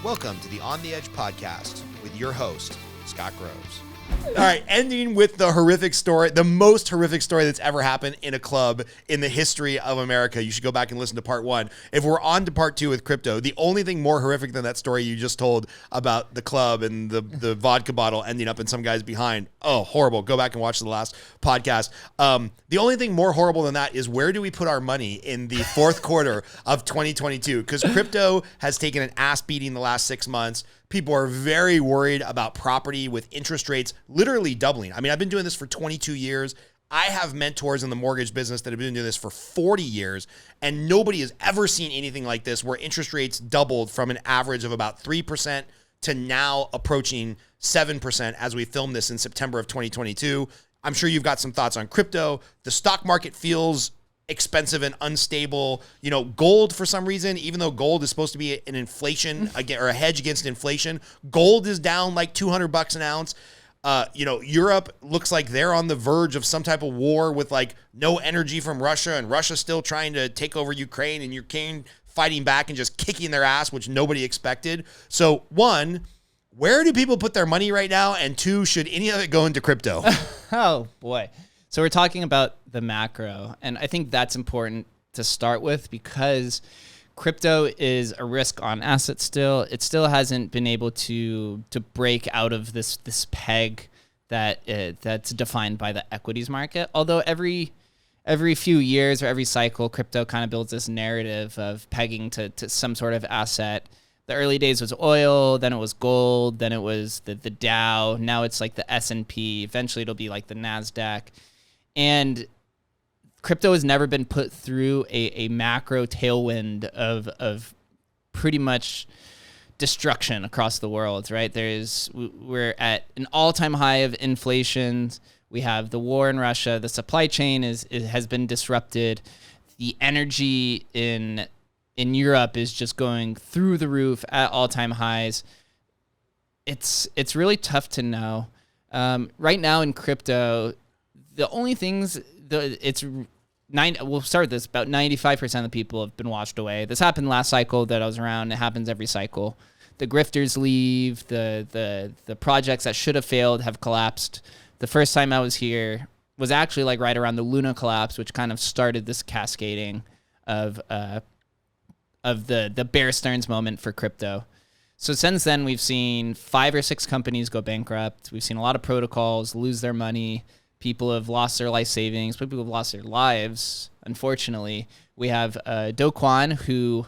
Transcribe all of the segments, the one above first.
Welcome to the On the Edge podcast with your host, Scott Groves. All right, ending with the horrific story, the most horrific story that's ever happened in a club in the history of America. You should go back and listen to part one. If we're on to part two with crypto, the only thing more horrific than that story you just told about the club and the vodka bottle ending up in some guy's behind. Oh, horrible. Go back and watch the last podcast. The only thing more horrible than that is where do we put our money in the fourth quarter of 2022? Because crypto has taken an ass beating the last 6 months. People are very worried about property with interest rates literally doubling. I mean, I've been doing this for 22 years. I have mentors in the mortgage business that have been doing this for 40 years, and nobody has ever seen anything like this where interest rates doubled from an average of about 3% to now approaching 7% as we film this in September of 2022. I'm sure you've got some thoughts on crypto. The stock market feels expensive and unstable. You know, gold for some reason, even though gold is supposed to be an inflation or a hedge against inflation, gold is down like $200 an ounce. Europe looks like they're on the verge of some type of war with like no energy from Russia, and Russia still trying to take over Ukraine, and Ukraine fighting back and just kicking their ass, which nobody expected. So one, where do people put their money right now? And two, should any of it go into crypto? Oh boy. So we're talking about the macro, and I think that's important to start with because crypto is a risk-on asset still. It still hasn't been able to break out of this peg that's defined by the equities market. Although every few years or every cycle, crypto kind of builds this narrative of pegging to some sort of asset. The early days was oil, then it was gold, then it was the Dow. Now it's like the S&P. Eventually it'll be like the NASDAQ. And crypto has never been put through a macro tailwind of pretty much destruction across the world, right? We're at an all-time high of inflation. We have the war in Russia. The supply chain has been disrupted. The energy in Europe is just going through the roof at all-time highs. It's really tough to know. Right now in crypto, the only things we'll start this. About 95% of the people have been washed away. This happened last cycle that I was around. It happens every cycle. The grifters leave. The projects that should have failed have collapsed. The first time I was here was actually like right around the Luna collapse, which kind of started this cascading of the Bear Stearns moment for crypto. So since then, we've seen 5 or 6 companies go bankrupt. We've seen a lot of protocols lose their money. People have lost their life savings. People have lost their lives, unfortunately. We have Do Kwon, who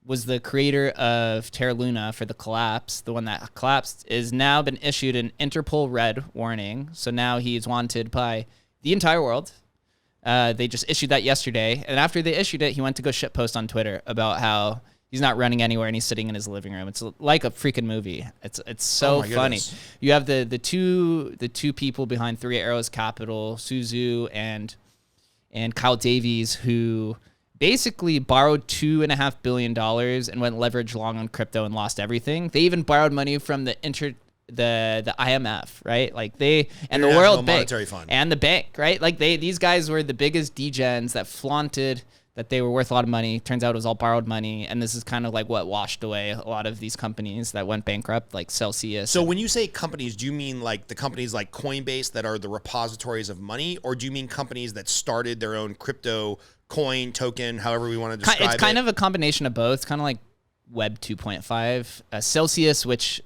was the creator of Terra Luna for the collapse. The one that collapsed is now been issued an Interpol red warning. So now he's wanted by the entire world. They just issued that yesterday. And after they issued it, he went to go shitpost on Twitter about how he's not running anywhere and he's sitting in his living room. It's like a freaking movie. It's so funny. You have the two people behind Three Arrows Capital, Suzu and Kyle Davies, who basically borrowed $2.5 billion and went leverage long on crypto and lost everything. They even borrowed money from the IMF, right? Like the World Bank and the bank, right? Like these guys were the biggest degens that flaunted that they were worth a lot of money. Turns out it was all borrowed money. And this is kind of like what washed away a lot of these companies that went bankrupt, like Celsius. So when you say companies, do you mean like the companies like Coinbase that are the repositories of money? Or do you mean companies that started their own crypto coin, token, however we want to describe it? It's kind of a combination of both. It's kind of like Web 2.5. Celsius, which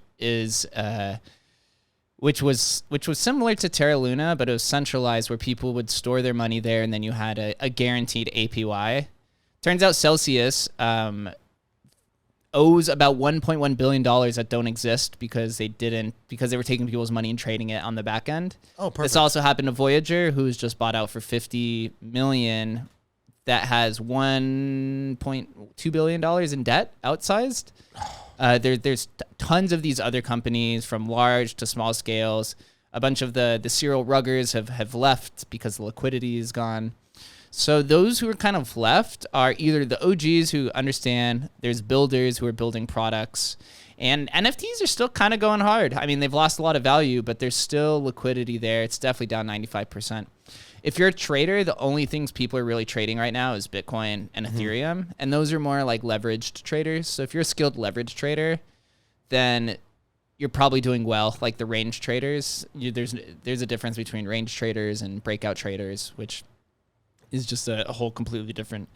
was similar to Terra Luna, but it was centralized where people would store their money there, and then you had a guaranteed APY. Turns out Celsius owes about $1.1 billion that don't exist because they were taking people's money and trading it on the back end. Oh, perfect. This also happened to Voyager, who's just bought out for $50 million, that has $1.2 billion in debt outsized. There's tons of these other companies from large to small scales. A bunch of the serial ruggers have left because the liquidity is gone. So those who are kind of left are either the OGs who understand there's builders who are building products, and NFTs are still kind of going hard. I mean, they've lost a lot of value, but there's still liquidity there. It's definitely down 95%. If you're a trader, the only things people are really trading right now is Bitcoin and Ethereum, and those are more like leveraged traders. So if you're a skilled leverage trader, then you're probably doing well. Like the range traders, there's a difference between range traders and breakout traders, which is just a whole completely different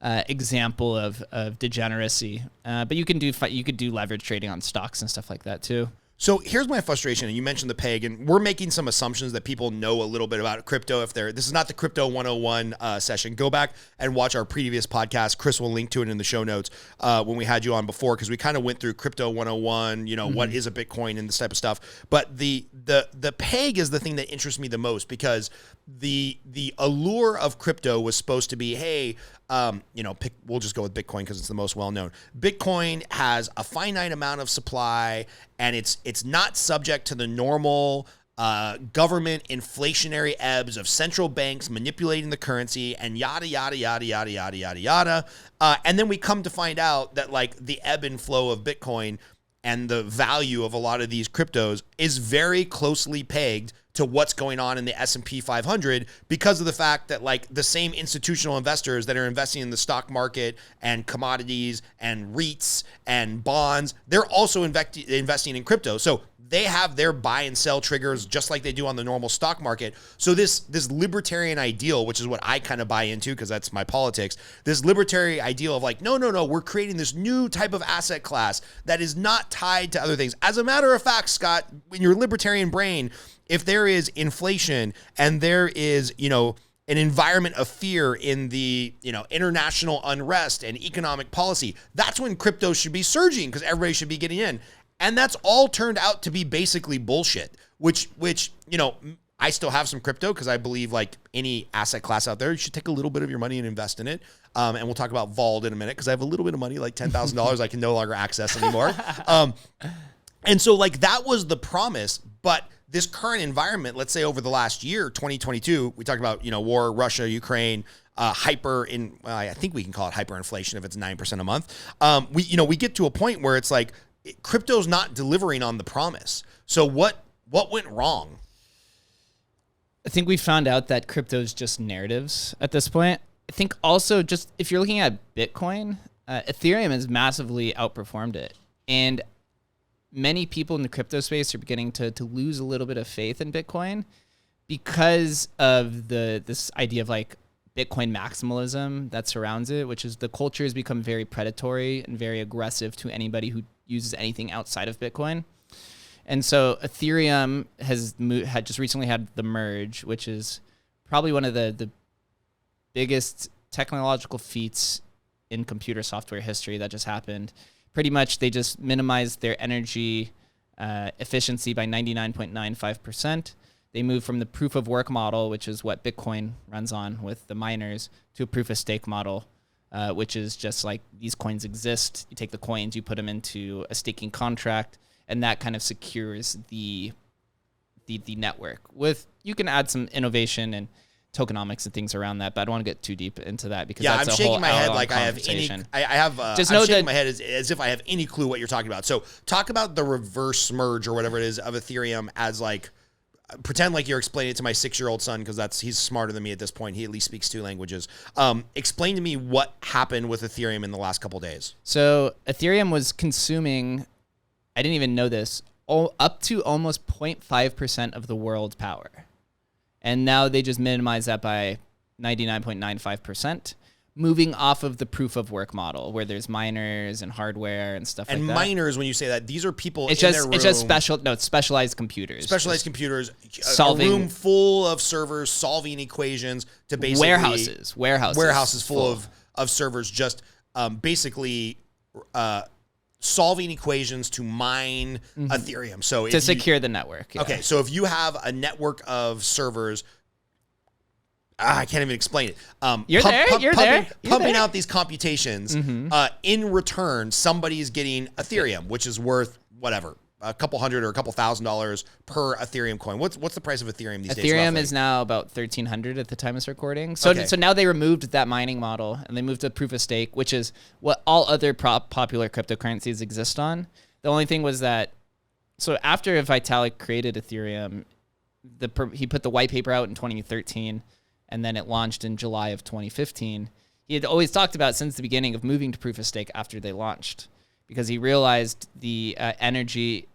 example of degeneracy. But you could do leverage trading on stocks and stuff like that too. So here's my frustration, and you mentioned the peg, and we're making some assumptions that people know a little bit about crypto. This is not the Crypto 101 session. Go back and watch our previous podcast. Chris will link to it in the show notes when we had you on before, because we kind of went through Crypto 101, what is a Bitcoin and this type of stuff. But the peg is the thing that interests me the most, because the allure of crypto was supposed to be, hey, we'll just go with Bitcoin because it's the most well-known. Bitcoin has a finite amount of supply, and it's not subject to the normal government inflationary ebbs of central banks manipulating the currency and yada, yada, yada, yada, yada, yada, yada. And then we come to find out that like the ebb and flow of Bitcoin and the value of a lot of these cryptos is very closely pegged to what's going on in the S&P 500, because of the fact that like the same institutional investors that are investing in the stock market and commodities and REITs and bonds, they're also investing in crypto. So they have their buy and sell triggers just like they do on the normal stock market. So this libertarian ideal, which is what I kind of buy into because that's my politics, this libertarian ideal of like, no, we're creating this new type of asset class that is not tied to other things. As a matter of fact, Scott, in your libertarian brain, if there is inflation and there is, an environment of fear in the, international unrest and economic policy, that's when crypto should be surging because everybody should be getting in. And that's all turned out to be basically bullshit, which I still have some crypto because I believe like any asset class out there, you should take a little bit of your money and invest in it. And we'll talk about Vault in a minute because I have a little bit of money, like $10,000 I can no longer access anymore. And so like that was the promise, but this current environment, let's say over the last year, 2022, we talked about, war, Russia, Ukraine, I think we can call it hyperinflation if it's 9% a month. We get to a point where it's like crypto's not delivering on the promise. So what went wrong? I think we found out that crypto is just narratives at this point. I think also just if you're looking at Bitcoin, Ethereum has massively outperformed it. And many people in the crypto space are beginning to lose a little bit of faith in Bitcoin because of this idea of like Bitcoin maximalism that surrounds it, which is the culture has become very predatory and very aggressive to anybody who uses anything outside of Bitcoin. And so Ethereum had just recently had the merge, which is probably one of the biggest technological feats in computer software history that just happened. Pretty much they just minimized their energy efficiency by 99.95%. They moved from the proof of work model, which is what Bitcoin runs on with the miners, to a proof of stake model, which is just like these coins exist. You take the coins, you put them into a staking contract, and that kind of secures the network. You can add some innovation and tokenomics and things around that, but I don't want to get too deep into that because that's I'm a shaking whole my head like I'm shaking my head as if I have any clue what you're talking about. So talk about the reverse merge or whatever it is of Ethereum as like, pretend like you're explaining it to my 6-year-old son because he's smarter than me at this point. He at least speaks 2 languages. Explain to me what happened with Ethereum in the last couple of days. So Ethereum was consuming, I didn't even know this, up to almost 0.5% of the world's power. And now they just minimize that by 99.95%, moving off of the proof of work model where there's miners and hardware and stuff like that. And miners, when you say that, these are people in their room. It's just specialized computers. Specialized computers, a room full of servers solving equations to basically... Warehouses full of servers just basically... solving equations to mine Ethereum. So to secure the network. Yeah. Okay, so if you have a network of servers, I can't even explain it. Pumping out these computations. In return, somebody is getting Ethereum, which is worth whatever, a couple $100 or a couple $1,000 per Ethereum coin. What's the price of Ethereum these days? Ethereum is now about 1,300 at the time of this recording. So now they removed that mining model and they moved to proof of stake, which is what all other popular cryptocurrencies exist on. The only thing was that, so after Vitalik created Ethereum, he put the white paper out in 2013, and then it launched in July of 2015. He had always talked about since the beginning of moving to proof of stake after they launched, because he realized the energy,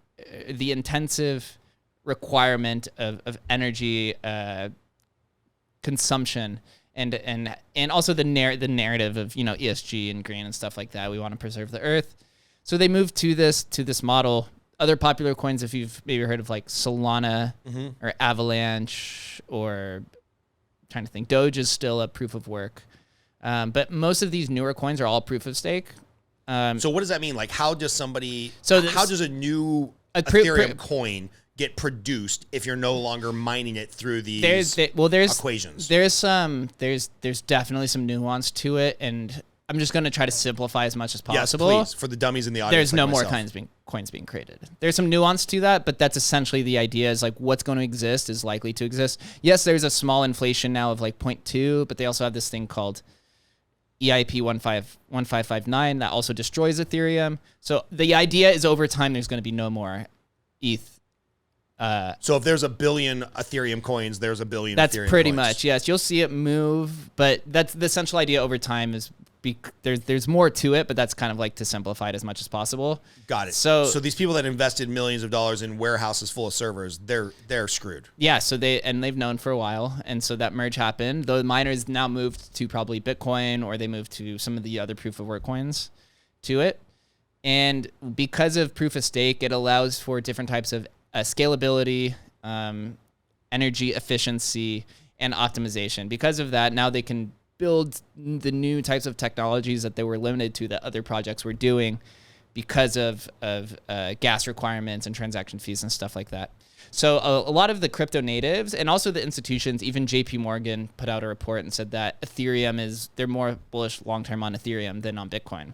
the intensive requirement of energy consumption, and also the narrative of ESG and green and stuff like that. We want to preserve the earth, so they moved to this model. Other popular coins, if you've maybe heard of like Solana or Avalanche, or I'm trying to think, Doge is still a proof of work, but most of these newer coins are all proof of stake. So what does that mean? Like, how does how does a new Ethereum coin get produced if you're no longer mining it through these equations? There's definitely some nuance to it, and I'm just going to try to simplify as much as possible. Yes, please, for the dummies in the audience. There's no more coins being created. There's some nuance to that, but that's essentially the idea, is like what's going to exist is likely to exist. Yes, there's a small inflation now of like 0.2, but they also have this thing called EIP 1559 that also destroys Ethereum. So the idea is over time there's going to be no more ETH. So if there's a billion Ethereum coins, there's a billion that's Ethereum pretty coins. much, yes. You'll see it move, but that's the central idea over time is there's more to it, but that's kind of like to simplify it as much as possible. Got it. So these people that invested millions of dollars in warehouses full of servers, they're screwed. Yeah, so they've known for a while, and so that merge happened. The miners now moved to probably Bitcoin, or they moved to some of the other proof of work coins to it. And because of proof of stake, it allows for different types of scalability, energy efficiency, and optimization. Because of that, now they can build the new types of technologies that they were limited to that other projects were doing because of gas requirements and transaction fees and stuff like that. So a lot of the crypto natives and also the institutions, even JP Morgan put out a report and said that they're more bullish long-term on Ethereum than on Bitcoin.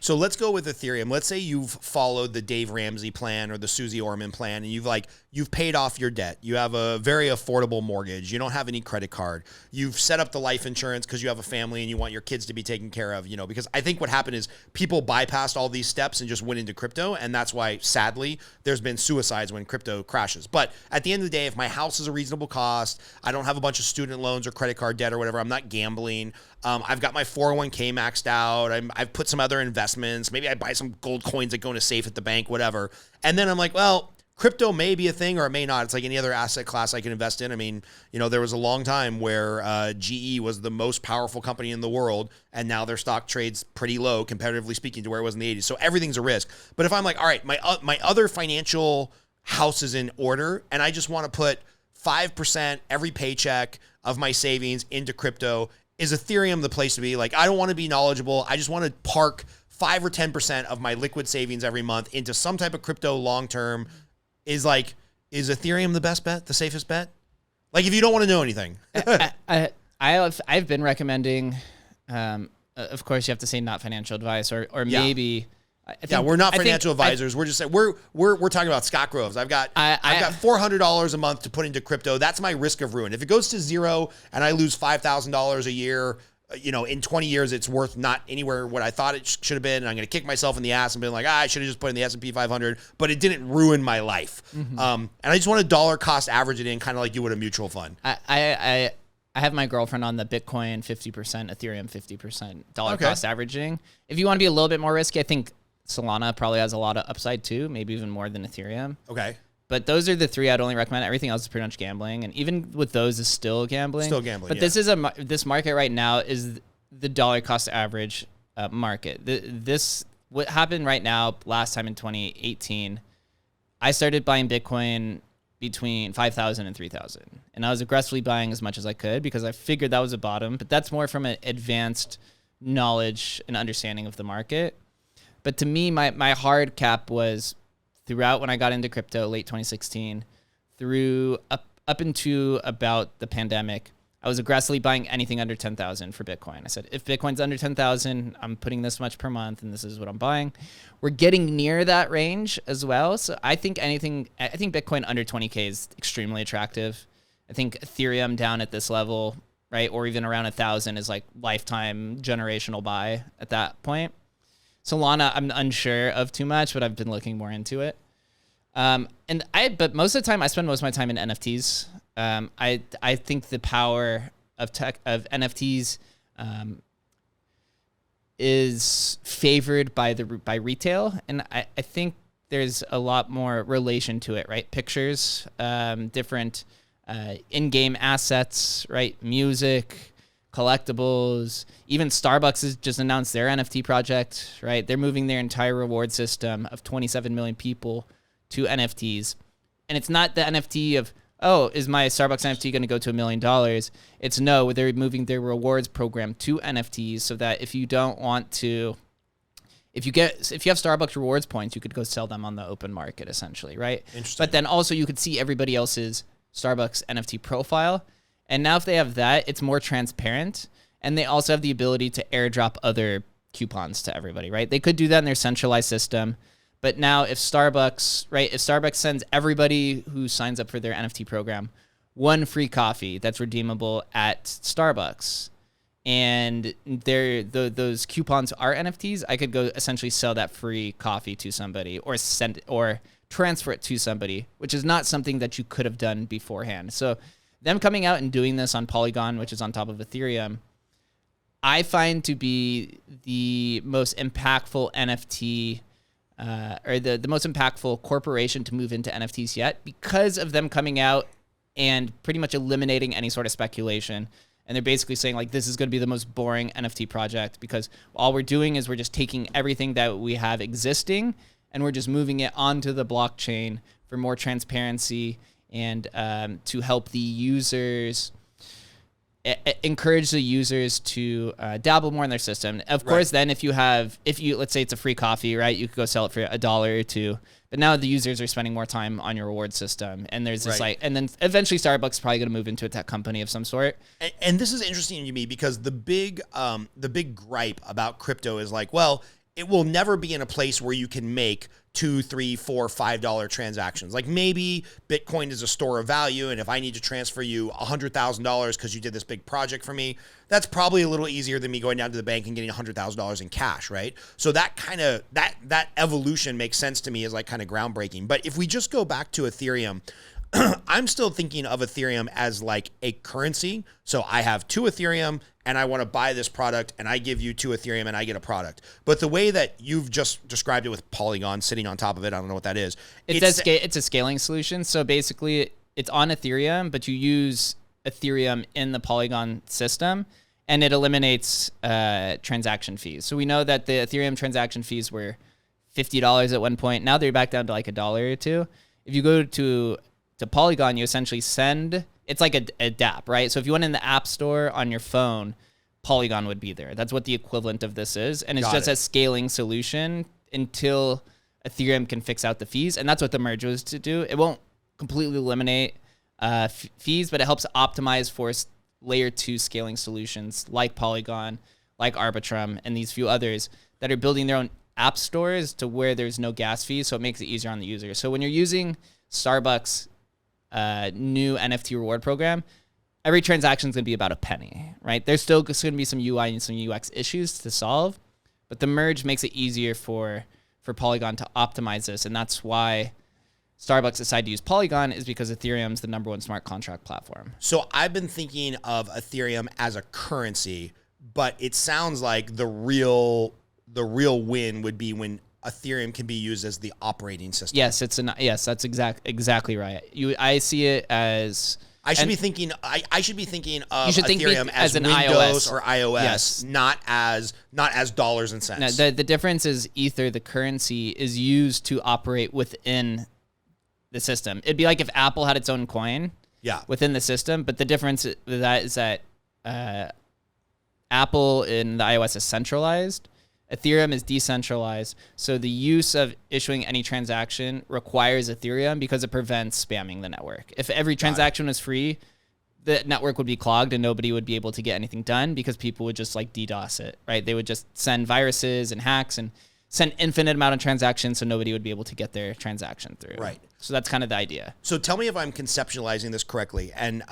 So let's go with Ethereum. Let's say you've followed the Dave Ramsey plan or the Susie Orman plan, and you've paid off your debt. You have a very affordable mortgage. You don't have any credit card. You've set up the life insurance because you have a family and you want your kids to be taken care of, because I think what happened is people bypassed all these steps and just went into crypto. And that's why, sadly, there's been suicides when crypto crashes. But at the end of the day, if my house is a reasonable cost, I don't have a bunch of student loans or credit card debt or whatever, I'm not gambling. I've got my 401k maxed out. I've put some other investments. Maybe I buy some gold coins that go in a safe at the bank, whatever. And then I'm like, well, crypto may be a thing or it may not. It's like any other asset class I can invest in. I mean, there was a long time where GE was the most powerful company in the world, and now their stock trades pretty low, comparatively speaking, to where it was in the 80s. So everything's a risk. But if I'm like, all right, my other financial house is in order, and I just want to put 5% every paycheck of my savings into crypto, is Ethereum the place to be? Like, I don't want to be knowledgeable. I just want to park 5 or 10% of my liquid savings every month into some type of crypto long-term. Is Ethereum the best bet, the safest bet? Like, if you don't want to know anything. I've been recommending, of course you have to say not financial advice, or maybe. We're not financial advisors. We're just saying we're talking about Scott Groves. I've got $400 a month to put into crypto. That's my risk of ruin. If it goes to zero and I lose $5,000 a year, in 20 years it's worth not anywhere what I thought it should have been, and I'm going to kick myself in the ass and be like, I should have just put in the S&P 500, but it didn't ruin my life. Mm-hmm. And I just want to dollar cost average it in, kind of like you would a mutual fund. I have my girlfriend on the Bitcoin 50%, Ethereum 50% dollar cost averaging. If you want to be a little bit more risky, I think Solana probably has a lot of upside too, maybe even more than Ethereum. Okay. But those are the three I'd only recommend. Everything else is pretty much gambling, and even with those is still gambling. But this market right now is the dollar cost average market. What happened right now, last time in 2018, I started buying Bitcoin between 5,000 and 3,000. And I was aggressively buying as much as I could because I figured that was a bottom, but that's more from an advanced knowledge and understanding of the market. But to me, my hard cap was throughout when I got into crypto, late 2016, through up into about the pandemic, I was aggressively buying anything under 10,000 for Bitcoin. I said, if Bitcoin's under 10,000, I'm putting this much per month, and this is what I'm buying. We're getting near that range as well. So I think Bitcoin under 20K is extremely attractive. I think Ethereum down at this level, right, or even around 1,000 is like lifetime generational buy at that point. Solana, I'm unsure of too much, but I've been looking more into it. But most of the time, I spend most of my time in NFTs. I think the power of NFTs is favored by retail, and I think there's a lot more relation to it, right? Pictures, different in-game assets, right? Music, collectibles. Even Starbucks has just announced their NFT project, right? They're moving their entire reward system of 27 million people to NFTs. And it's not the NFT of, oh, is my Starbucks NFT going to go to $1 million? It's no, they're moving their rewards program to NFTs so that if you don't want to, if you have Starbucks rewards points, you could go sell them on the open market essentially, right? Interesting. But then also you could see everybody else's Starbucks NFT profile. And now if they have that, it's more transparent. And they also have the ability to airdrop other coupons to everybody, right? They could do that in their centralized system. But now if Starbucks sends everybody who signs up for their NFT program one free coffee that's redeemable at Starbucks, and those coupons are NFTs, I could go essentially sell that free coffee to somebody or send it or transfer it to somebody, which is not something that you could have done beforehand. So them coming out and doing this on Polygon, which is on top of Ethereum, I find to be the most impactful NFT or the most impactful corporation to move into NFTs yet, because of them coming out and pretty much eliminating any sort of speculation. And they're basically saying, like, this is going to be the most boring NFT project because all we're doing is we're just taking everything that we have existing and we're just moving it onto the blockchain for more transparency and to help the users, encourage the users to dabble more in their system. Of course, then if you let's say it's a free coffee, right? You could go sell it for $1 or $2. But now the users are spending more time on your reward system, and there's this and then eventually Starbucks is probably going to move into a tech company of some sort. And this is interesting to me because the big gripe about crypto is like, well, it will never be in a place where you can make $2, $3, $4, $5 transactions. Like maybe Bitcoin is a store of value, and if I need to transfer you $100,000 because you did this big project for me, that's probably a little easier than me going down to the bank and getting $100,000 in cash, right? So that kind of that evolution makes sense to me as like kind of groundbreaking. But if we just go back to Ethereum, I'm still thinking of Ethereum as like a currency. So I have 2 Ethereum and I want to buy this product and I give you 2 Ethereum and I get a product. But the way that you've just described it with Polygon sitting on top of it, I don't know what that is. It's a scaling solution. So basically it's on Ethereum, but you use Ethereum in the Polygon system and it eliminates transaction fees. So we know that the Ethereum transaction fees were $50 at one point. Now they're back down to like $1 or $2. If you go to Polygon, you essentially send, it's like a dApp, right? So if you went in the App Store on your phone, Polygon would be there. That's what the equivalent of this is. And it's a scaling solution until Ethereum can fix out the fees. And that's what the merge was to do. It won't completely eliminate fees, but it helps optimize for layer 2 scaling solutions like Polygon, like Arbitrum, and these few others that are building their own app stores to where there's no gas fees. So it makes it easier on the user. So when you're using Starbucks new NFT reward program, every transaction is going to be about a penny, right? There's still going to be some UI and some UX issues to solve, but the merge makes it easier for Polygon to optimize this. And that's why Starbucks decided to use Polygon, is because Ethereum's the #1 smart contract platform. So I've been thinking of Ethereum as a currency, but it sounds like the real win would be when Ethereum can be used as the operating system. Yes, that's exactly right. I see it as I should be thinking of Ethereum as an Windows or iOS, yes. not as dollars and cents. No, the difference is Ether, the currency, is used to operate within the system. It'd be like if Apple had its own coin within the system, but the difference with that is that Apple in the iOS is centralized. Ethereum is decentralized, so the use of issuing any transaction requires Ethereum because it prevents spamming the network. If every transaction was free, the network would be clogged and nobody would be able to get anything done because people would just like DDoS it, right? They would just send viruses and hacks and send infinite amount of transactions so nobody would be able to get their transaction through. Right. So that's kind of the idea. So tell me if I'm conceptualizing this correctly. And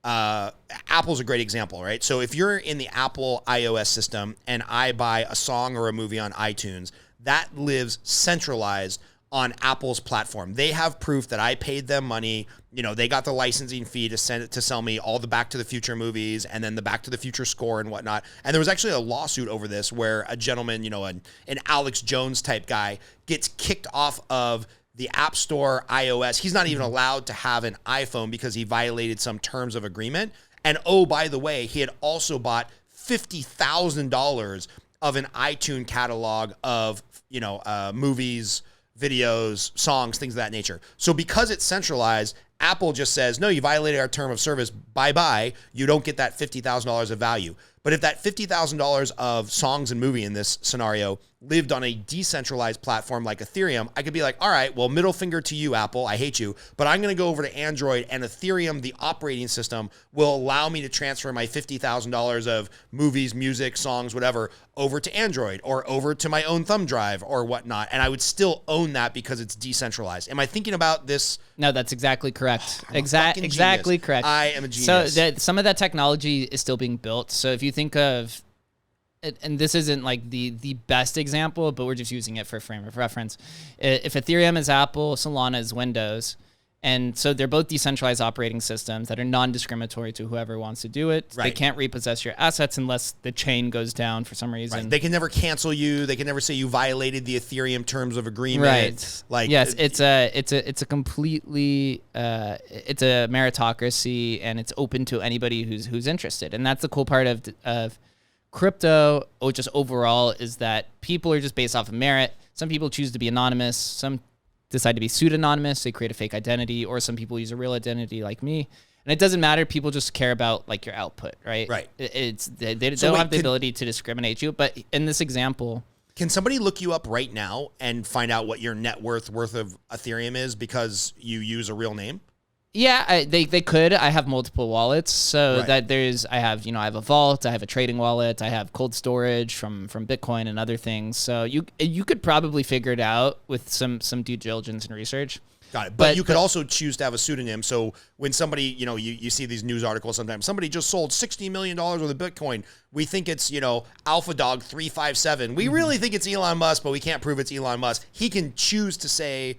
Apple's a great example, right? So if you're in the Apple iOS system and I buy a song or a movie on iTunes, that lives centralized on Apple's platform. They have proof that I paid them money. You know, they got the licensing fee to send it to sell me all the Back to the Future movies and then the Back to the Future score and whatnot. And there was actually a lawsuit over this where a gentleman, you know, an Alex Jones type guy gets kicked off of the App Store iOS. He's not even allowed to have an iPhone because he violated some terms of agreement. And oh, by the way, he had also bought $50,000 of an iTunes catalog of, you know, movies, videos, songs, things of that nature. So because it's centralized, Apple just says, no, you violated our term of service. Bye-bye. You don't get that $50,000 of value. But if that $50,000 of songs and movie in this scenario lived on a decentralized platform like Ethereum, I could be like, all right, well, middle finger to you, Apple. I hate you. But I'm going to go over to Android, and Ethereum, the operating system, will allow me to transfer my $50,000 of movies, music, songs, whatever, over to Android or over to my own thumb drive or whatnot. And I would still own that because it's decentralized. Am I thinking about this? No, that's exactly correct. Exactly correct. I am a genius. So some of that technology is still being built. So if you think of, and this isn't like the best example, but we're just using it for a frame of reference. If Ethereum is Apple, Solana is Windows, and so they're both decentralized operating systems that are non-discriminatory to whoever wants to do it. Right. They can't repossess your assets unless the chain goes down for some reason. Right. They can never cancel you. They can never say you violated the Ethereum terms of agreement. Right. Like, yes, it's a completely it's a meritocracy, and it's open to anybody who's interested. And that's the cool part of crypto, or just overall, is that people are just based off of merit. Some people choose to be anonymous. Some decide to be pseudonymous. They create a fake identity, or some people use a real identity like me. And it doesn't matter. People just care about like your output, right? Right. They don't have the ability to discriminate you. But in this example, can somebody look you up right now and find out what your net worth of Ethereum is because you use a real name? Yeah, they could. I have multiple wallets, so Right. that I have a vault, I have a trading wallet, I have cold storage from Bitcoin and other things. So you could probably figure it out with some due diligence and research. Got it. But you could also choose to have a pseudonym. So when somebody, you see these news articles sometimes, somebody just sold $60 million worth of Bitcoin. We think it's, Alpha Dog 357. We really think it's Elon Musk, but we can't prove it's Elon Musk. He can choose to stay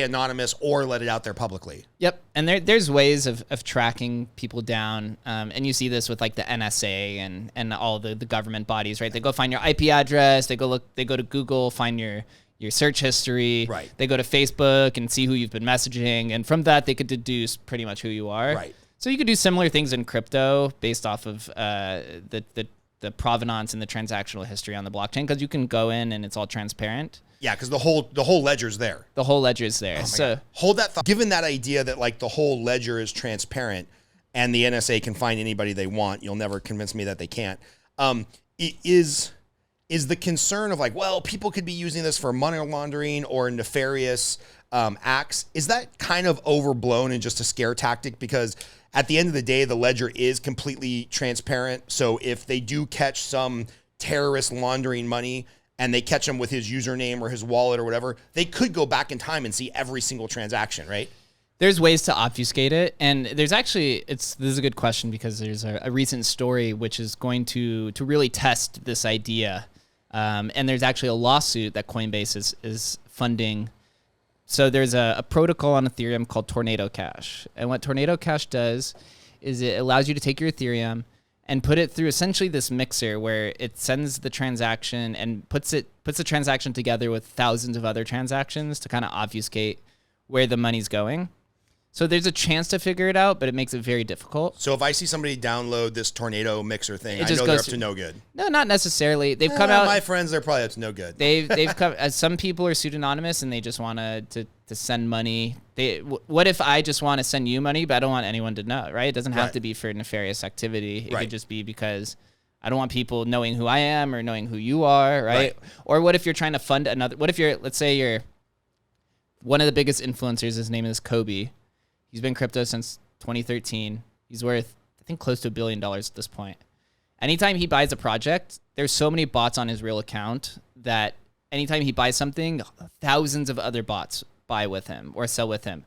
anonymous or let it out there publicly. Yep. And there's ways of tracking people down. And you see this with like the NSA and all the government bodies, right? They go find your IP address. They go to Google, find your search history. Right. They go to Facebook and see who you've been messaging. And from that, they could deduce pretty much who you are. Right. So you could do similar things in crypto based off of the provenance and the transactional history on the blockchain, because you can go in and it's all transparent. Yeah, because the whole ledger's there. The whole ledger's there. Oh so God. Hold that thought. Given that idea that like the whole ledger is transparent and the NSA can find anybody they want, you'll never convince me that they can't. Is the concern of like, well, people could be using this for money laundering or nefarious acts, is that kind of overblown and just a scare tactic? Because at the end of the day, the ledger is completely transparent. So if they do catch some terrorist laundering money and they catch him with his username or his wallet or whatever, they could go back in time and see every single transaction, right? There's ways to obfuscate it. And there's actually, this is a good question, because there's a recent story which is going to really test this idea. And there's actually a lawsuit that Coinbase is funding. So there's a protocol on Ethereum called Tornado Cash. And what Tornado Cash does is it allows you to take your Ethereum and put it through essentially this mixer where it sends the transaction and puts the transaction together with thousands of other transactions to kind of obfuscate where the money's going. So there's a chance to figure it out, but it makes it very difficult. So if I see somebody download this tornado mixer thing, I just know they're goes up to no good. No, not necessarily. They've come out. My friends, they're probably up to no good. They've come. Some people are pseudonymous and they just want to send money. What if I just want to send you money, but I don't want anyone to know, right? It doesn't have to be for nefarious activity. It could just be because I don't want people knowing who I am or knowing who you are, right? Or what if you're trying to fund another? What if let's say you're one of the biggest influencers. His name is Kobe. He's been crypto since 2013. He's worth, I think, close to $1 billion at this point. Anytime he buys a project, there's so many bots on his real account that anytime he buys something, thousands of other bots buy with him or sell with him.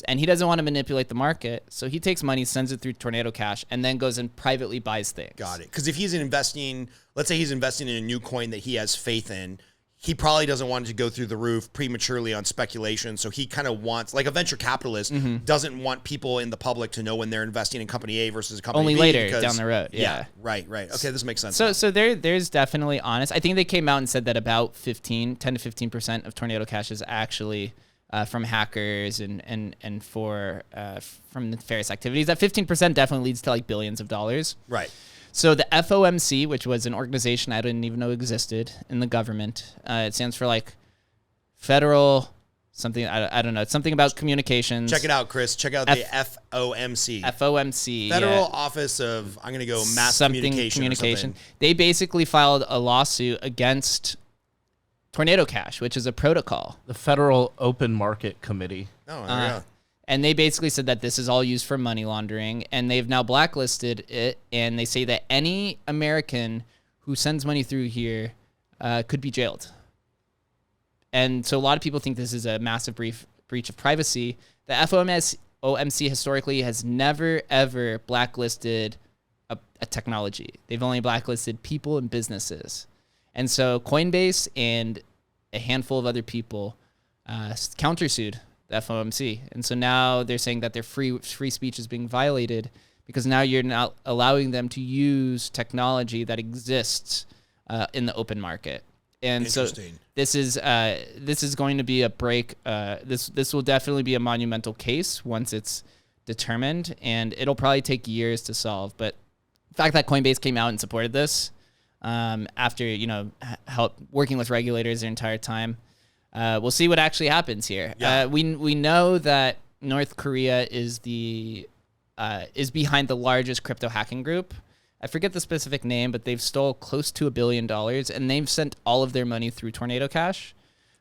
And he doesn't want to manipulate the market. So he takes money, sends it through Tornado Cash, and then goes and privately buys things. Got it. Because if he's investing, let's say he's investing in a new coin that he has faith in, he probably doesn't want it to go through the roof prematurely on speculation. So he kind of wants, like a venture capitalist, doesn't want people in the public to know when they're investing in company A versus a company only B. later down the road. Yeah. Right. Okay, this makes sense. So there's definitely honest. I think they came out and said that about 10 to 15% of Tornado Cash is actually from hackers and from nefarious activities. That 15% definitely leads to like billions of dollars. Right. So the FOMC, which was an organization I didn't even know existed in the government, it stands for like federal something. I don't know. It's something about communications. Check it out, Chris. Check out the FOMC. FOMC. Federal Office of, I'm going to go Mass Communication. They basically filed a lawsuit against Tornado Cash, which is a protocol. The Federal Open Market Committee. Oh, yeah. And they basically said that this is all used for money laundering, and they've now blacklisted it, and they say that any American who sends money through here could be jailed. And so a lot of people think this is a massive breach of privacy. The FOMC historically has never, ever blacklisted a technology. They've only blacklisted people and businesses. And so Coinbase and a handful of other people countersued the FOMC. And so now they're saying that their free speech is being violated because now you're not allowing them to use technology that exists in the open market. And so this is going to be a break. This will definitely be a monumental case once it's determined, and it'll probably take years to solve. But the fact that Coinbase came out and supported this after help working with regulators their entire time. We'll see what actually happens here. Yeah. We know that North Korea is behind the largest crypto hacking group. I forget the specific name, but they've stole close to $1 billion, and they've sent all of their money through Tornado Cash.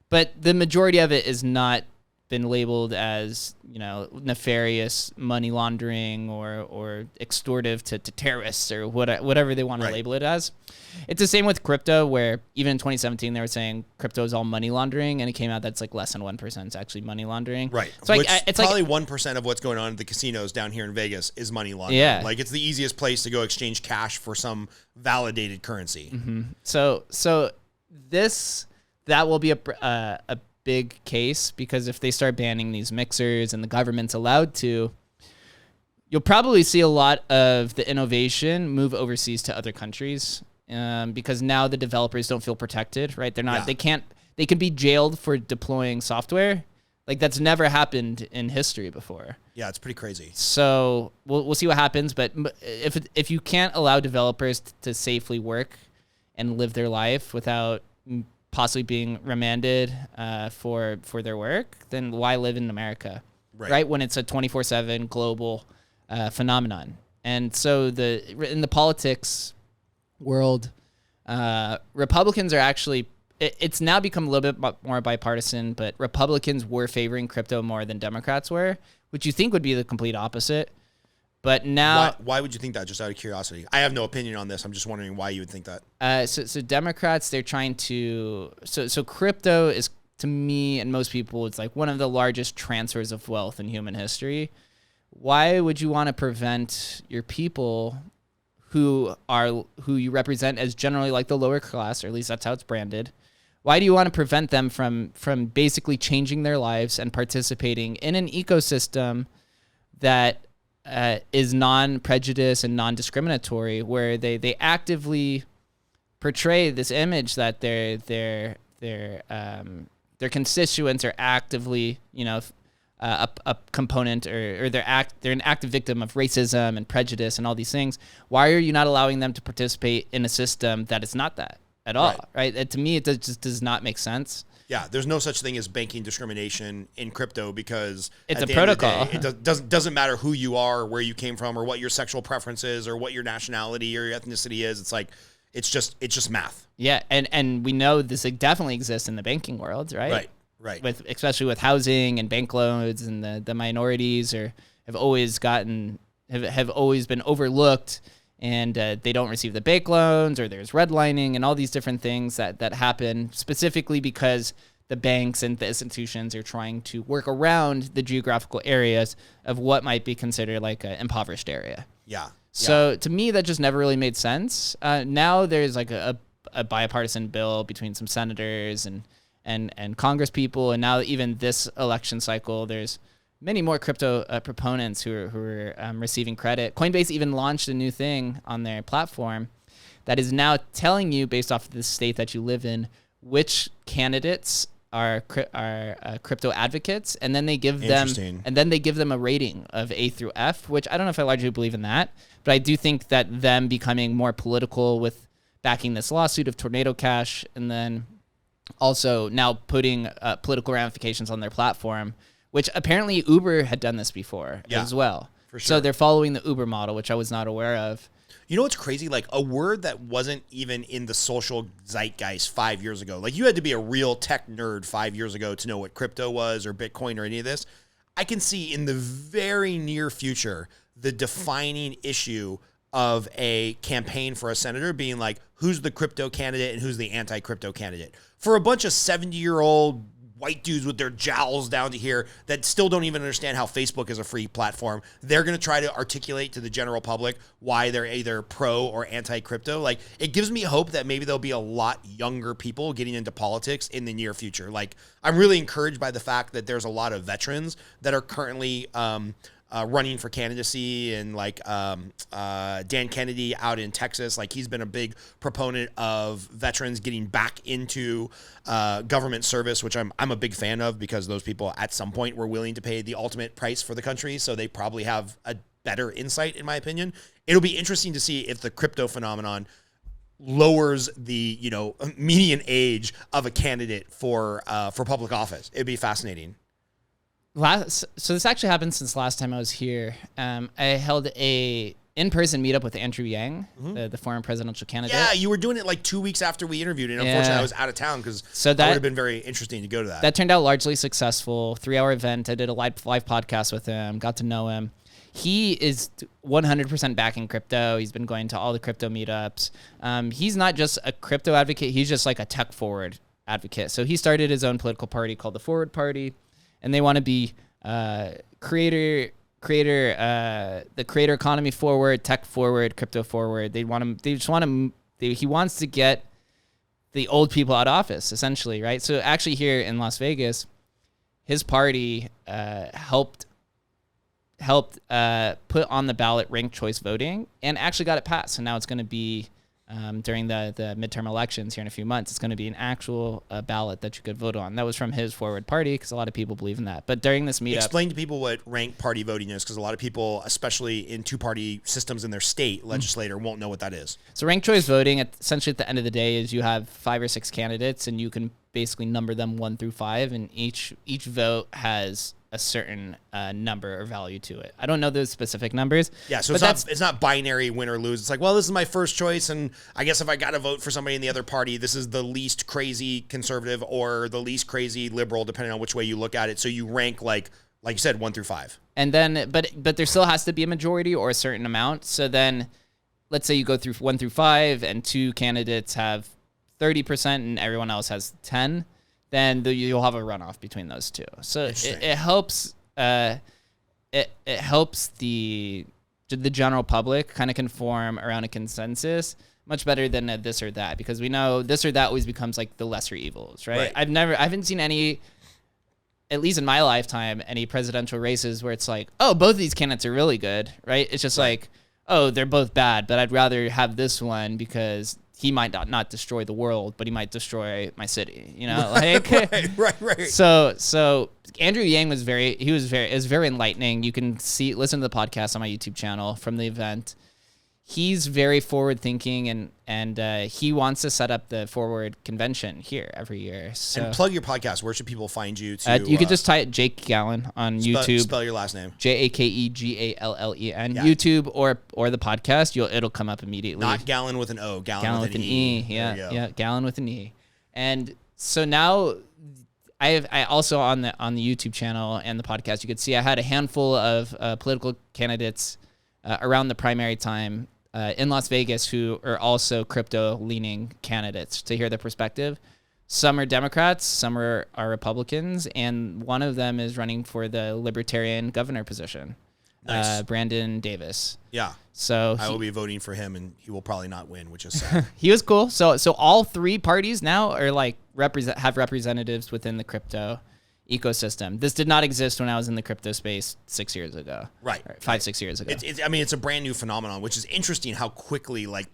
But the majority of it has not been labeled as nefarious money laundering or extortive to terrorists or whatever they want to label it as. It's the same with crypto, where even in 2017 they were saying crypto is all money laundering, and it came out that's like less than 1% is actually money laundering. Right. So it's probably 1% of what's going on at the casinos down here in Vegas is money laundering. Yeah. Like it's the easiest place to go exchange cash for some validated currency. Mm-hmm. So that will be a big case, because if they start banning these mixers and the government's allowed to, you'll probably see a lot of the innovation move overseas to other countries, because now the developers don't feel protected, right? They're not. Yeah. They can be jailed for deploying software. Like that's never happened in history before. Yeah, it's pretty crazy. So we'll see what happens. But if you can't allow developers to safely work and live their life without possibly being remanded for their work, then why live in America, right? When it's a 24/7 global phenomenon. And so in the politics world, Republicans are actually, it's now become a little bit more bipartisan, but Republicans were favoring crypto more than Democrats were, which you think would be the complete opposite. But now, why would you think that? Just out of curiosity, I have no opinion on this. I'm just wondering why you would think that. So Democrats, they're trying to. So crypto is, to me and most people, it's like one of the largest transfers of wealth in human history. Why would you want to prevent your people, who you represent as generally like the lower class, or at least that's how it's branded? Why do you want to prevent them from basically changing their lives and participating in an ecosystem that is non-prejudice and non-discriminatory, where they actively portray this image that their constituents are actively a component, or they're an active victim of racism and prejudice and all these things? Why are you not allowing them to participate in a system that is not that at all? Right? To me, it just does not make sense. Yeah, there's no such thing as banking discrimination in crypto, because it's a protocol. It doesn't matter who you are, or where you came from, or what your sexual preference is, or what your nationality or your ethnicity is. It's like it's just math. Yeah, and we know this definitely exists in the banking world, right? Right. Especially with housing and bank loans, and the minorities have always been overlooked, and they don't receive the bank loans, or there's redlining and all these different things that happen specifically because the banks and the institutions are trying to work around the geographical areas of what might be considered like an impoverished area. Yeah. So to me, that just never really made sense. Now there's like a a bipartisan bill between some senators and Congress people, and now even this election cycle, there's many more crypto proponents who are receiving credit. Coinbase even launched a new thing on their platform that is now telling you, based off of the state that you live in, which candidates are crypto advocates, and then they give them a rating of A through F, which I don't know if I largely believe in that, but I do think that them becoming more political with backing this lawsuit of Tornado Cash, and then also now putting political ramifications on their platform, which apparently Uber had done this before as well. For sure. So they're following the Uber model, which I was not aware of. You know what's crazy? Like a word that wasn't even in the social zeitgeist 5 years ago. Like you had to be a real tech nerd 5 years ago to know what crypto was or Bitcoin or any of this. I can see in the very near future the defining issue of a campaign for a senator being like, who's the crypto candidate and who's the anti-crypto candidate? For a bunch of 70-year-old white dudes with their jowls down to here that still don't even understand how Facebook is a free platform, they're going to try to articulate to the general public why they're either pro or anti-crypto. Like, it gives me hope that maybe there'll be a lot younger people getting into politics in the near future. Like, I'm really encouraged by the fact that there's a lot of veterans that are currently running for candidacy, and like Dan Kennedy out in Texas, like he's been a big proponent of veterans getting back into government service, which I'm a big fan of, because those people at some point were willing to pay the ultimate price for the country, so they probably have a better insight, in my opinion. It'll be interesting to see if the crypto phenomenon lowers the median age of a candidate for public office. It'd be fascinating. So this actually happened since last time I was here. I held a in-person meetup with Andrew Yang, the former presidential candidate. Yeah, you were doing it like 2 weeks after we interviewed, and unfortunately I was out of town, because that would have been very interesting to go to that. That turned out largely successful. 3-hour event. I did a live podcast with him, got to know him. He is 100% backing crypto. He's been going to all the crypto meetups. He's not just a crypto advocate. He's just like a tech forward advocate. So he started his own political party called the Forward Party. And they want to be the creator economy forward, tech forward, crypto forward. He wants to get the old people out of office, essentially, right? So actually here in Las Vegas, his party helped put on the ballot ranked choice voting and actually got it passed. So now it's going to be during the midterm elections here in a few months, it's going to be an actual ballot that you could vote on. That was from his Forward Party, because a lot of people believe in that. But during this meetup... Explain to people what ranked party voting is, because a lot of people, especially in two-party systems in their state legislature, won't know what that is. So ranked choice voting, essentially at the end of the day, is you have 5 or 6 candidates, and you can basically number them 1 through 5, and each vote has a certain number or value to it. I don't know those specific numbers. Yeah, so it's not binary win or lose. It's like, well, this is my first choice, and I guess if I got to vote for somebody in the other party, this is the least crazy conservative or the least crazy liberal, depending on which way you look at it. So you rank like you said, 1 through 5. And then, but there still has to be a majority or a certain amount. So then, let's say you go through 1 through 5, and 2 candidates have 30%, and everyone else has 10%. Then you'll have a runoff between those two. So it helps. It helps the general public kind of conform around a consensus much better than a this or that, because we know this or that always becomes like the lesser evils, right? I haven't seen any, at least in my lifetime, any presidential races where it's like, oh, both of these candidates are really good, right? It's just like, oh, they're both bad, but I'd rather have this one because he might not destroy the world, but he might destroy my city, Right. So Andrew Yang was very enlightening. You can listen to the podcast on my YouTube channel from the event. He's very forward thinking, and he wants to set up the Forward convention here every year. So, and plug your podcast. Where should people find you? You could just type Jake Gallen on YouTube. Spell your last name. JakeGallen. YouTube or the podcast. It'll come up immediately. Not Gallen with an O. Gallen with an E. Yeah, Gallen with an E. And so now I also on the YouTube channel and the podcast, you could see I had a handful of political candidates around the primary time in Las Vegas who are also crypto-leaning candidates to hear their perspective. Some are Democrats, some are Republicans, and one of them is running for the Libertarian governor position. Nice. Brandon Davis. Yeah. So I will be voting for him, and he will probably not win, which is sad. he was cool. So all three parties now are like have representatives within the crypto ecosystem. This did not exist when I was in the crypto space 6 years ago. Right. 5-6 years ago. It's a brand new phenomenon, which is interesting how quickly like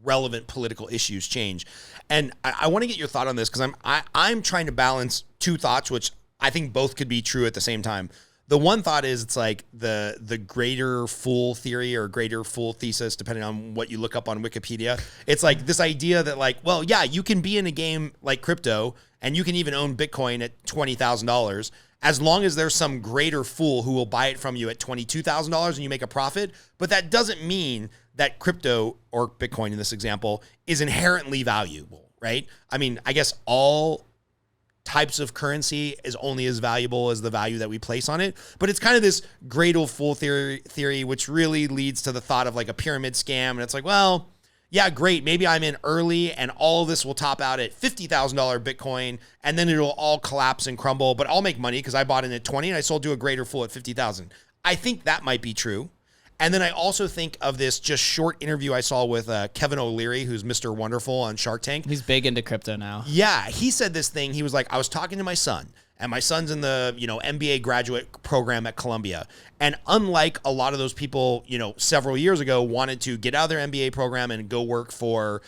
relevant political issues change. And I want to get your thought on this because I'm trying to balance two thoughts, which I think both could be true at the same time. The one thought is it's like the greater fool theory or greater fool thesis, depending on what you look up on Wikipedia. It's like this idea that like, well, yeah, you can be in a game like crypto and you can even own Bitcoin at $20,000 as long as there's some greater fool who will buy it from you at $22,000 and you make a profit. But that doesn't mean that crypto or Bitcoin in this example is inherently valuable, right? I mean, I guess all types of currency is only as valuable as the value that we place on it. But it's kind of this greater fool theory, which really leads to the thought of like a pyramid scam. And it's like, well, yeah, great. Maybe I'm in early and all of this will top out at $50,000 Bitcoin and then it'll all collapse and crumble, but I'll make money because I bought in at 20 and I sold to a greater fool at 50,000. I think that might be true. And then I also think of this just short interview I saw with Kevin O'Leary, who's Mr. Wonderful on Shark Tank. He's big into crypto now. Yeah, he said this thing. He was like, I was talking to my son, and my son's in the MBA graduate program at Columbia. And unlike a lot of those people, several years ago wanted to get out of their MBA program and go work for,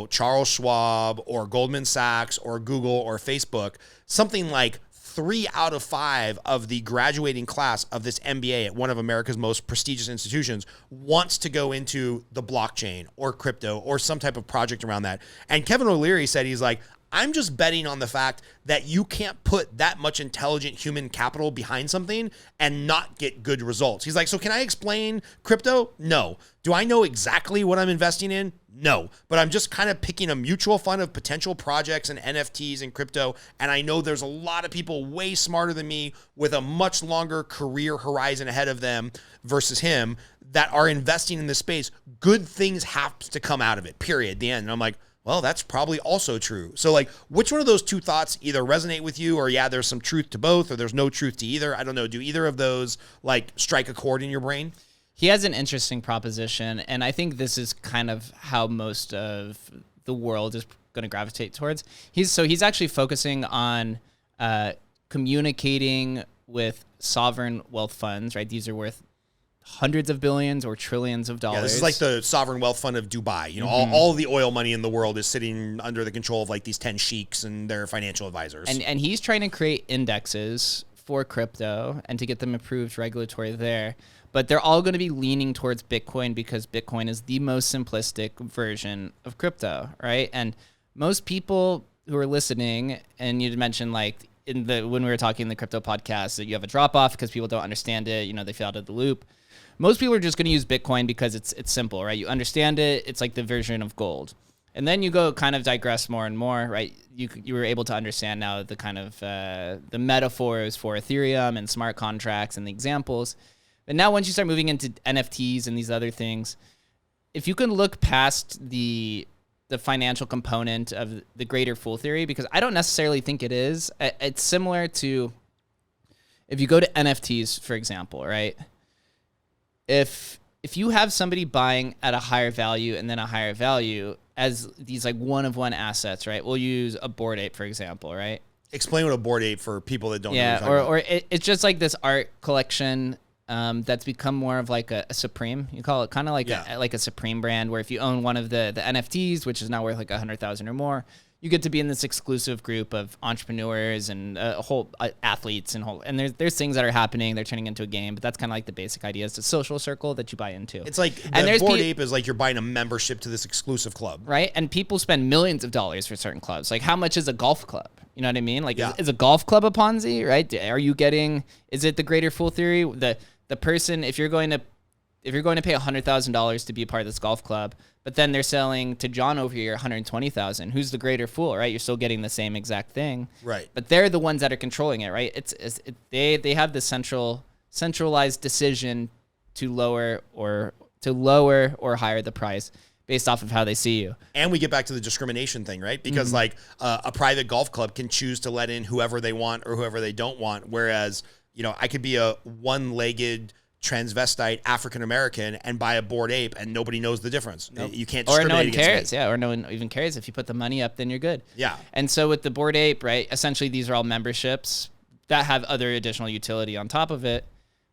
Charles Schwab or Goldman Sachs or Google or Facebook, something like 3 out of 5 of the graduating class of this MBA at one of America's most prestigious institutions wants to go into the blockchain or crypto or some type of project around that. And Kevin O'Leary said, he's like, I'm just betting on the fact that you can't put that much intelligent human capital behind something and not get good results. He's like, so can I explain crypto? No. Do I know exactly what I'm investing in? No. But I'm just kind of picking a mutual fund of potential projects and NFTs and crypto. And I know there's a lot of people way smarter than me with a much longer career horizon ahead of them versus him that are investing in this space. Good things have to come out of it, period, the end. And I'm like, well, that's probably also true. So like, which one of those two thoughts either resonate with you or yeah, there's some truth to both or there's no truth to either? I don't know. Do either of those like strike a chord in your brain? He has an interesting proposition, and I think this is kind of how most of the world is going to gravitate towards. He's actually focusing on communicating with sovereign wealth funds, right? These are worth hundreds of billions or trillions of dollars. Yeah, this is like the sovereign wealth fund of Dubai. All the oil money in the world is sitting under the control of like these 10 sheiks and their financial advisors. And he's trying to create indexes for crypto and to get them approved regulatory there. But they're all going to be leaning towards Bitcoin because Bitcoin is the most simplistic version of crypto, right? And most people who are listening, and you mentioned like when we were talking in the crypto podcast that you have a drop off because people don't understand it, they feel out of the loop. Most people are just going to use Bitcoin because it's simple, right? You understand it. It's like the version of gold. And then you go kind of digress more and more, right? You were able to understand now the kind of the metaphors for Ethereum and smart contracts and the examples. But now once you start moving into NFTs and these other things, if you can look past the financial component of the greater fool theory, because I don't necessarily think it is. It's similar to if you go to NFTs, for example, right? If you have somebody buying at a higher value and then a higher value as these like one-of-one assets, right? We'll use a Bored Ape, for example, right? Explain what a Bored Ape for people that don't know. Yeah, or it's just like this art collection that's become more of like a Supreme. You call it kind of like a Supreme brand, where if you own one of the NFTs, which is now worth like 100,000 or more, you get to be in this exclusive group of entrepreneurs and whole athletes and there's things that are happening. They're turning into a game, but that's kind of like the basic idea. It's a social circle that you buy into. It's like the Bored Ape is like you're buying a membership to this exclusive club, right? And people spend millions of dollars for certain clubs. Like how much is a golf club? You know what I mean? Like is a golf club a Ponzi, right? Is it the greater fool theory? The person, if you're going to pay $100,000 to be a part of this golf club, but then they're selling to John over here $120,000, who's the greater fool, right? You're still getting the same exact thing, right? But they're the ones that are controlling it, right? They have the centralized decision to lower or higher the price based off of how they see you. And we get back to the discrimination thing, right? Because like a private golf club can choose to let in whoever they want or whoever they don't want, whereas I could be a one-legged transvestite African American and buy a Bored Ape, and nobody knows the difference. Nope. You can't or discriminate no one against cares. me. Yeah, or no one even cares. If you put the money up, then you're good. Yeah. And so with the Bored Ape, right, essentially these are all memberships that have other additional utility on top of it.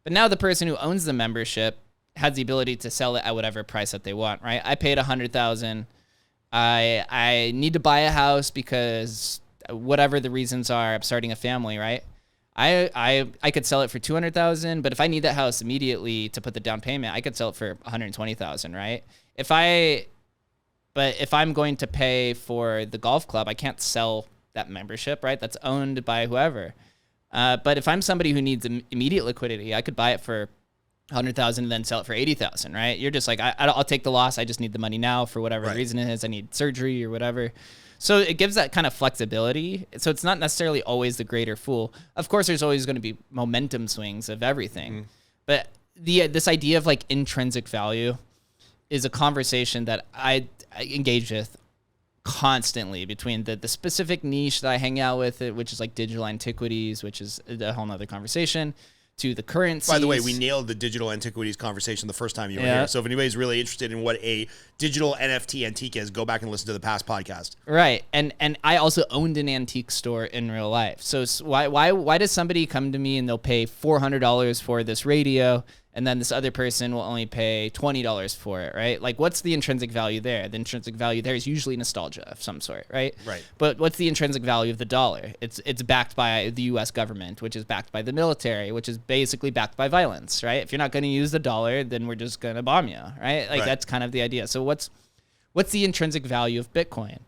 But now the person who owns the membership has the ability to sell it at whatever price that they want, right? I paid $100,000. I need to buy a house because whatever the reasons are, I'm starting a family, right? I could sell it for $200,000, but if I need that house immediately to put the down payment, I could sell it for $120,000, right? But if I'm going to pay for the golf club, I can't sell that membership, right? That's owned by whoever. But if I'm somebody who needs immediate liquidity, I could buy it for $100,000 and then sell it for $80,000, right? You're just like, I'll take the loss. I just need the money now for whatever reason it is. I need surgery or whatever. So it gives that kind of flexibility. So it's not necessarily always the greater fool. Of course, there's always going to be momentum swings of everything. But this idea of like intrinsic value is a conversation that I engage with constantly between the specific niche that I hang out with, which is like digital antiquities, which is a whole nother conversation, to the currencies. By the way, we nailed the digital antiquities conversation the first time you were here. So if anybody's really interested in what a digital NFT antique is, go back and listen to the past podcast. Right. And I also owned an antique store in real life. So why does somebody come to me and they'll pay $400 for this radio, and then this other person will only pay $20 for it, right? Like, what's the intrinsic value there? The intrinsic value there is usually nostalgia of some sort, right? Right. But what's the intrinsic value of the dollar? It's backed by the U.S. government, which is backed by the military, which is basically backed by violence, right? If you're not going to use the dollar, then we're just going to bomb you, right? Like, that's kind of the idea. So what's the intrinsic value of Bitcoin?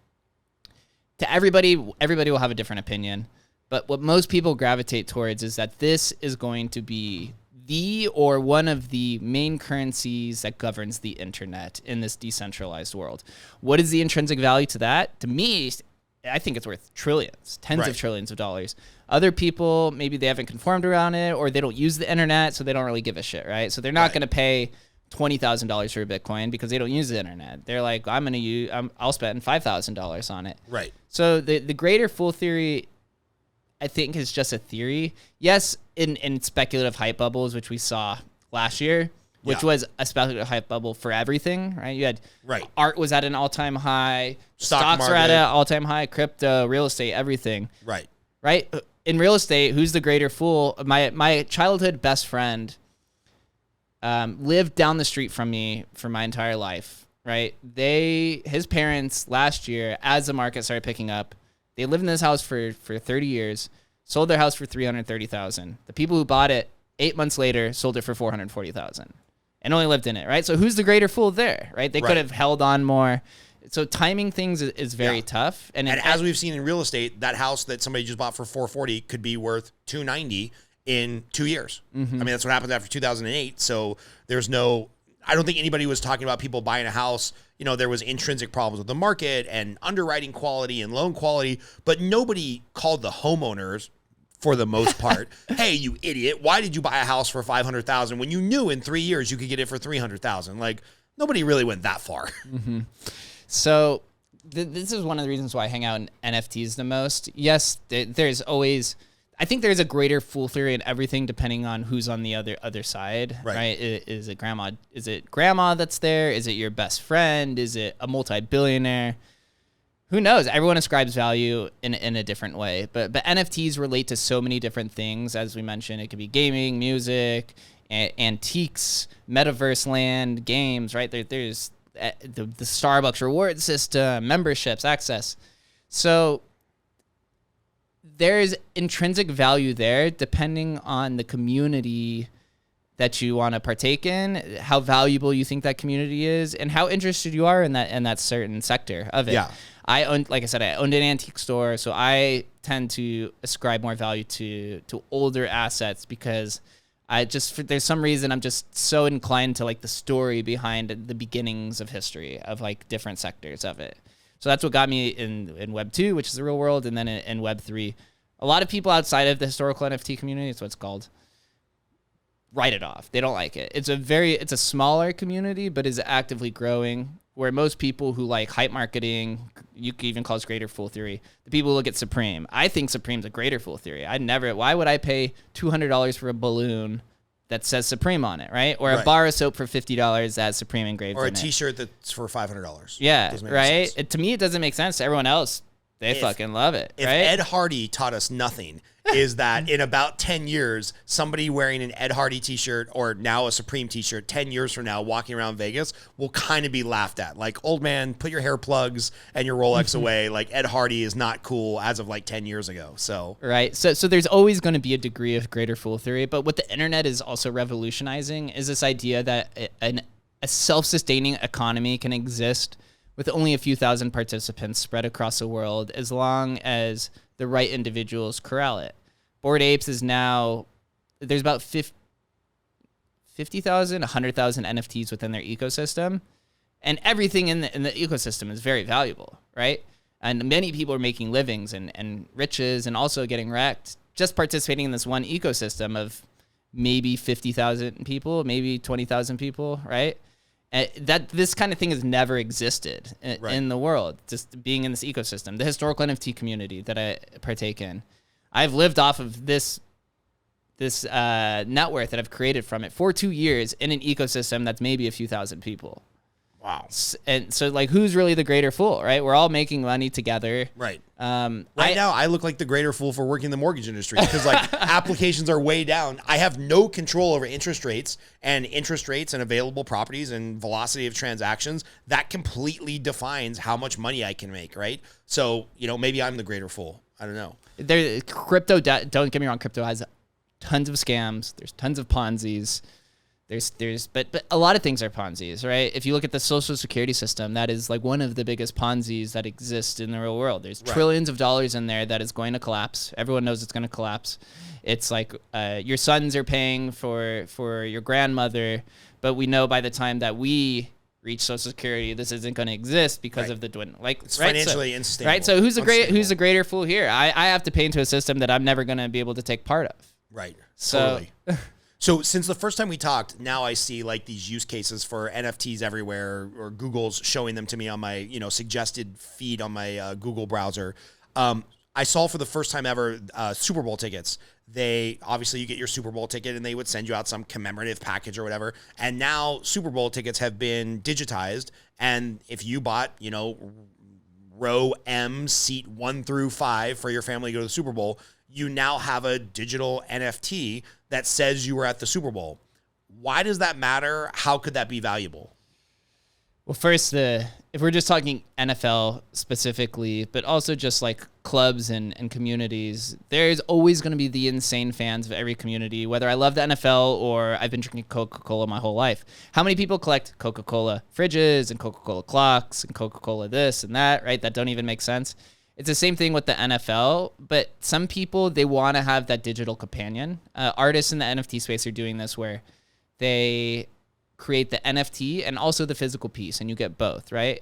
To everybody will have a different opinion, but what most people gravitate towards is that this is going to be the or one of the main currencies that governs the internet in this decentralized world. What is the intrinsic value to that? To me, I think it's worth trillions, tens of trillions of dollars. Other people, maybe they haven't conformed around it, or they don't use the internet, so they don't really give a shit, right? So they're not going to pay $20,000 for a Bitcoin because they don't use the internet. They're like, I'll spend $5,000 on it. Right. So the greater fool theory, I think, is just a theory. Yes, in speculative hype bubbles, which we saw last year, which was a speculative hype bubble for everything, right? You had art was at an all-time high, stocks were at an all-time high, crypto, real estate, everything. Right? In real estate, who's the greater fool? My childhood best friend lived down the street from me for my entire life, right? His parents last year, as the market started picking up, they lived in this house for 30 years, sold their house for $330,000. The people who bought it 8 months later sold it for $440,000 and only lived in it, right? So who's the greater fool there, right? They could have held on more. So timing things is very tough. And as we've seen in real estate, that house that somebody just bought for $440 could be worth $290 in 2 years. I mean, that's what happened after 2008. So I don't think anybody was talking about people buying a house. You know, there was intrinsic problems with the market and underwriting quality and loan quality, but nobody called the homeowners, for the most part, hey, you idiot, why did you buy a house for $500,000 when you knew in 3 years you could get it for $300,000? Like, nobody really went that far. So this is one of the reasons why I hang out in NFTs the most. Yes, there's always, I think there's a greater fool theory in everything depending on who's on the other side, right? Is it grandma? Is it grandma that's there? Is it your best friend? Is it a multi-billionaire? Who knows? Everyone ascribes value in a different way, but NFTs relate to so many different things. As we mentioned, it could be gaming, music, antiques, metaverse land, games, right? There's the Starbucks reward system, memberships, access. So there's intrinsic value there depending on the community that you want to partake in, how valuable you think that community is, and how interested you are in that certain sector of it. Yeah. I owned an antique store, so I tend to ascribe more value to older assets because there's some reason I'm just so inclined to like the story behind the beginnings of history of like different sectors of it. So that's what got me in Web 2, which is the real world, and then in Web 3. A lot of people outside of the historical NFT community, that's what it's called, write it off. They don't like it. It's a smaller community, but is actively growing, where most people who like hype marketing, you could even call this greater fool theory. The people who look at Supreme. I think Supreme's a greater fool theory. Why would I pay $200 for a balloon that says Supreme on it, right? Or a Right. bar of soap for $50 that has Supreme engraved Or a in it. T-shirt that's for $500. Yeah, Doesn't make right? sense. To me, it doesn't make sense. To everyone else, they fucking love it, If right? Ed Hardy taught us nothing, is that in about 10 years, somebody wearing an Ed Hardy t-shirt or now a Supreme t-shirt 10 years from now walking around Vegas will kind of be laughed at. Like, old man, put your hair plugs and your Rolex away. Like, Ed Hardy is not cool as of like 10 years ago. So Right. So there's always going to be a degree of greater fool theory. But what the internet is also revolutionizing is this idea that a self-sustaining economy can exist with only a few thousand participants spread across the world as long as the right individuals corral it. Bored Apes is now, there's about 50,000, 100,000 NFTs within their ecosystem. And everything in the ecosystem is very valuable, right? And many people are making livings and riches and also getting wrecked just participating in this one ecosystem of maybe 50,000 people, maybe 20,000 people, right? That this kind of thing has never existed in the world, just being in this ecosystem. The historical NFT community that I partake in, I've lived off of this net worth that I've created from it for 2 years in an ecosystem that's maybe a few thousand people. wow. And so, like, who's really the greater fool, right? We're all making money together. Right. Now, I look like the greater fool for working in the mortgage industry because, like, applications are way down. I have no control over interest rates and available properties and velocity of transactions. That completely defines how much money I can make, right? So, maybe I'm the greater fool. I don't know. Crypto, don't get me wrong, crypto has tons of scams. There's tons of Ponzi's. But a lot of things are Ponzi's, right? If you look at the social security system, that is like one of the biggest Ponzi's that exist in the real world. There's trillions of dollars in there that is going to collapse. Everyone knows it's going to collapse. It's like your sons are paying for your grandmother, but we know by the time that we reach social security, this isn't going to exist because of the dwindle. Like, it's financially unsustainable. Right. So who's the greater fool here? I have to pay into a system that I'm never going to be able to take part of. Right. So. Totally. So since the first time we talked, now I see like these use cases for NFTs everywhere, or Google's showing them to me on my, suggested feed on my Google browser. I saw for the first time ever Super Bowl tickets. Obviously you get your Super Bowl ticket and they would send you out some commemorative package or whatever. And now Super Bowl tickets have been digitized. And if you bought, row M, seat 1 through 5 for your family to go to the Super Bowl, you now have a digital NFT that says you were at the Super Bowl. Why does that matter? How could that be valuable? Well, first, if we're just talking NFL specifically, but also just like clubs and communities, there's always going to be the insane fans of every community, whether I love the NFL or I've been drinking Coca-Cola my whole life. How many people collect Coca-Cola fridges and Coca-Cola clocks and Coca-Cola this and that, right? That don't even make sense. It's the same thing with the NFL, but some people, they want to have that digital companion. Artists in the NFT space are doing this where they create the NFT and also the physical piece, and you get both, right?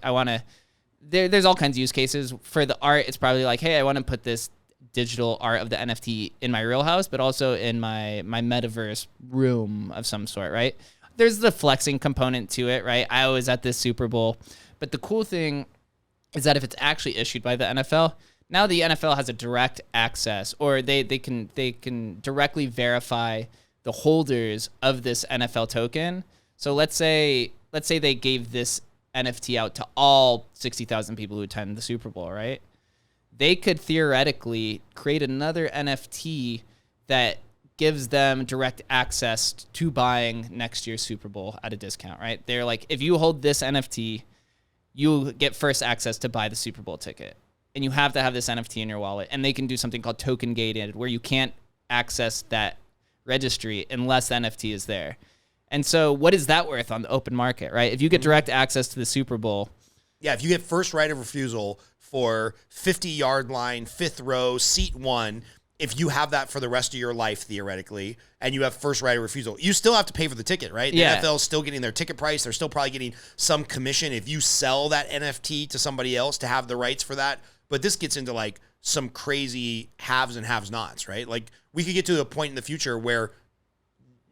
There's all kinds of use cases. For the art, it's probably like, hey, I want to put this digital art of the NFT in my real house, but also in my metaverse room of some sort, right? There's the flexing component to it, right? I was at this Super Bowl, but the cool thing is that if it's actually issued by the NFL, now the NFL has a direct access, or they can directly verify the holders of this NFL token. So let's say they gave this NFT out to all 60,000 people who attend the Super Bowl, right? They could theoretically create another NFT that gives them direct access to buying next year's Super Bowl at a discount, right? They're like, if you hold this NFT, you get first access to buy the Super Bowl ticket. And you have to have this NFT in your wallet. And they can do something called token gated, where you can't access that registry unless the NFT is there. And so what is that worth on the open market, right? If you get direct access to the Super Bowl. Yeah, if you get first right of refusal for 50-yard line, 5th row, seat 1, if you have that for the rest of your life, theoretically, and you have first right of refusal, you still have to pay for the ticket, right? The NFL is still getting their ticket price. They're still probably getting some commission if you sell that NFT to somebody else to have the rights for that. But this gets into like some crazy haves and have-nots, right? Like, we could get to a point in the future where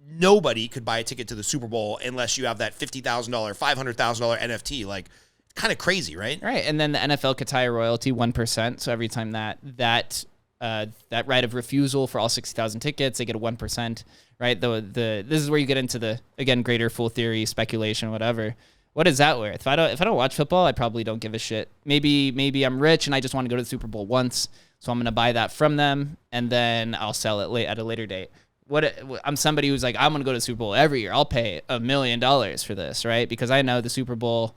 nobody could buy a ticket to the Super Bowl unless you have that $50,000, $500,000 NFT. Like, it's kind of crazy, right? Right. And then the NFL could tie a royalty 1%. So every time that that right of refusal for all 60,000 tickets. They get a 1%, right? This is where you get into the, again, greater fool theory, speculation, whatever. What is that worth? If I don't watch football, I probably don't give a shit. Maybe I'm rich and I just want to go to the Super Bowl once, so I'm going to buy that from them, and then I'll sell it at a later date. I'm somebody who's like, I'm going to go to the Super Bowl every year. I'll pay $1 million for this, right? Because I know the Super Bowl.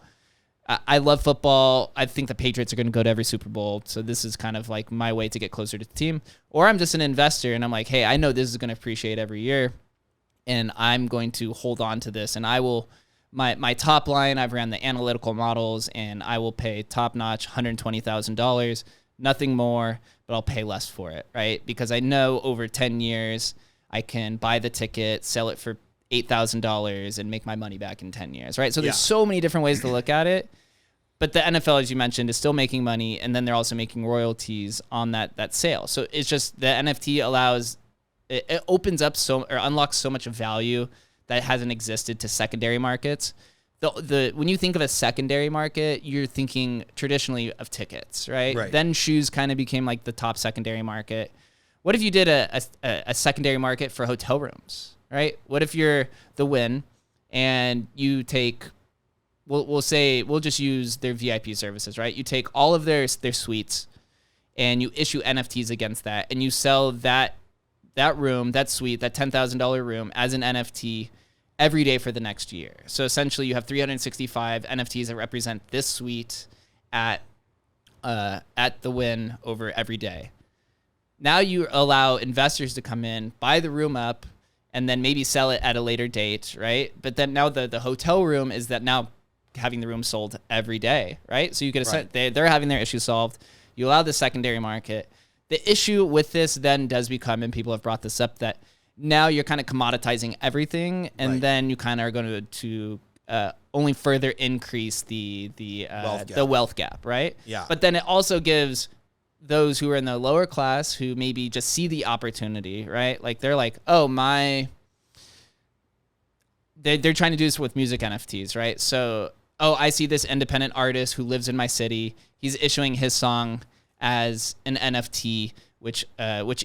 I love football. I think the Patriots are going to go to every Super Bowl. So this is kind of like my way to get closer to the team. Or I'm just an investor and I'm like, hey, I know this is going to appreciate every year, and I'm going to hold on to this. And I will, my top line, I've ran the analytical models, and I will pay top notch $120,000, nothing more, but I'll pay less for it, right? Because I know over 10 years, I can buy the ticket, sell it for $8,000 and make my money back in 10 years, right? So there's so many different ways to look at it. But the NFL, as you mentioned, is still making money, and then they're also making royalties on that sale. So it's just the NFT allows, it opens up or unlocks so much value that hasn't existed to secondary markets. When you think of a secondary market, you're thinking traditionally of tickets, right? Then shoes kind of became like the top secondary market. What if you did a secondary market for hotel rooms, right? What if you're the Wynn and you take, we'll just use their VIP services, right? You take all of their suites and you issue NFTs against that, and you sell that room, that suite, that $10,000 room as an NFT every day for the next year. So essentially you have 365 NFTs that represent this suite at the Wynn over every day. Now you allow investors to come in, buy the room up, and then maybe sell it at a later date, right? But then now the hotel room is that now having the room sold every day, right? So you get they're having their issue solved. You allow the secondary market. The issue with this then does become, and people have brought this up, that now you're kind of commoditizing everything, and then you kind of are going to only further increase the wealth gap, right? Yeah. But then it also gives those who are in the lower class who maybe just see the opportunity, right? Like they're like, oh, they're trying to do this with music NFTs, right? So, I see this independent artist who lives in my city. He's issuing his song as an NFT, which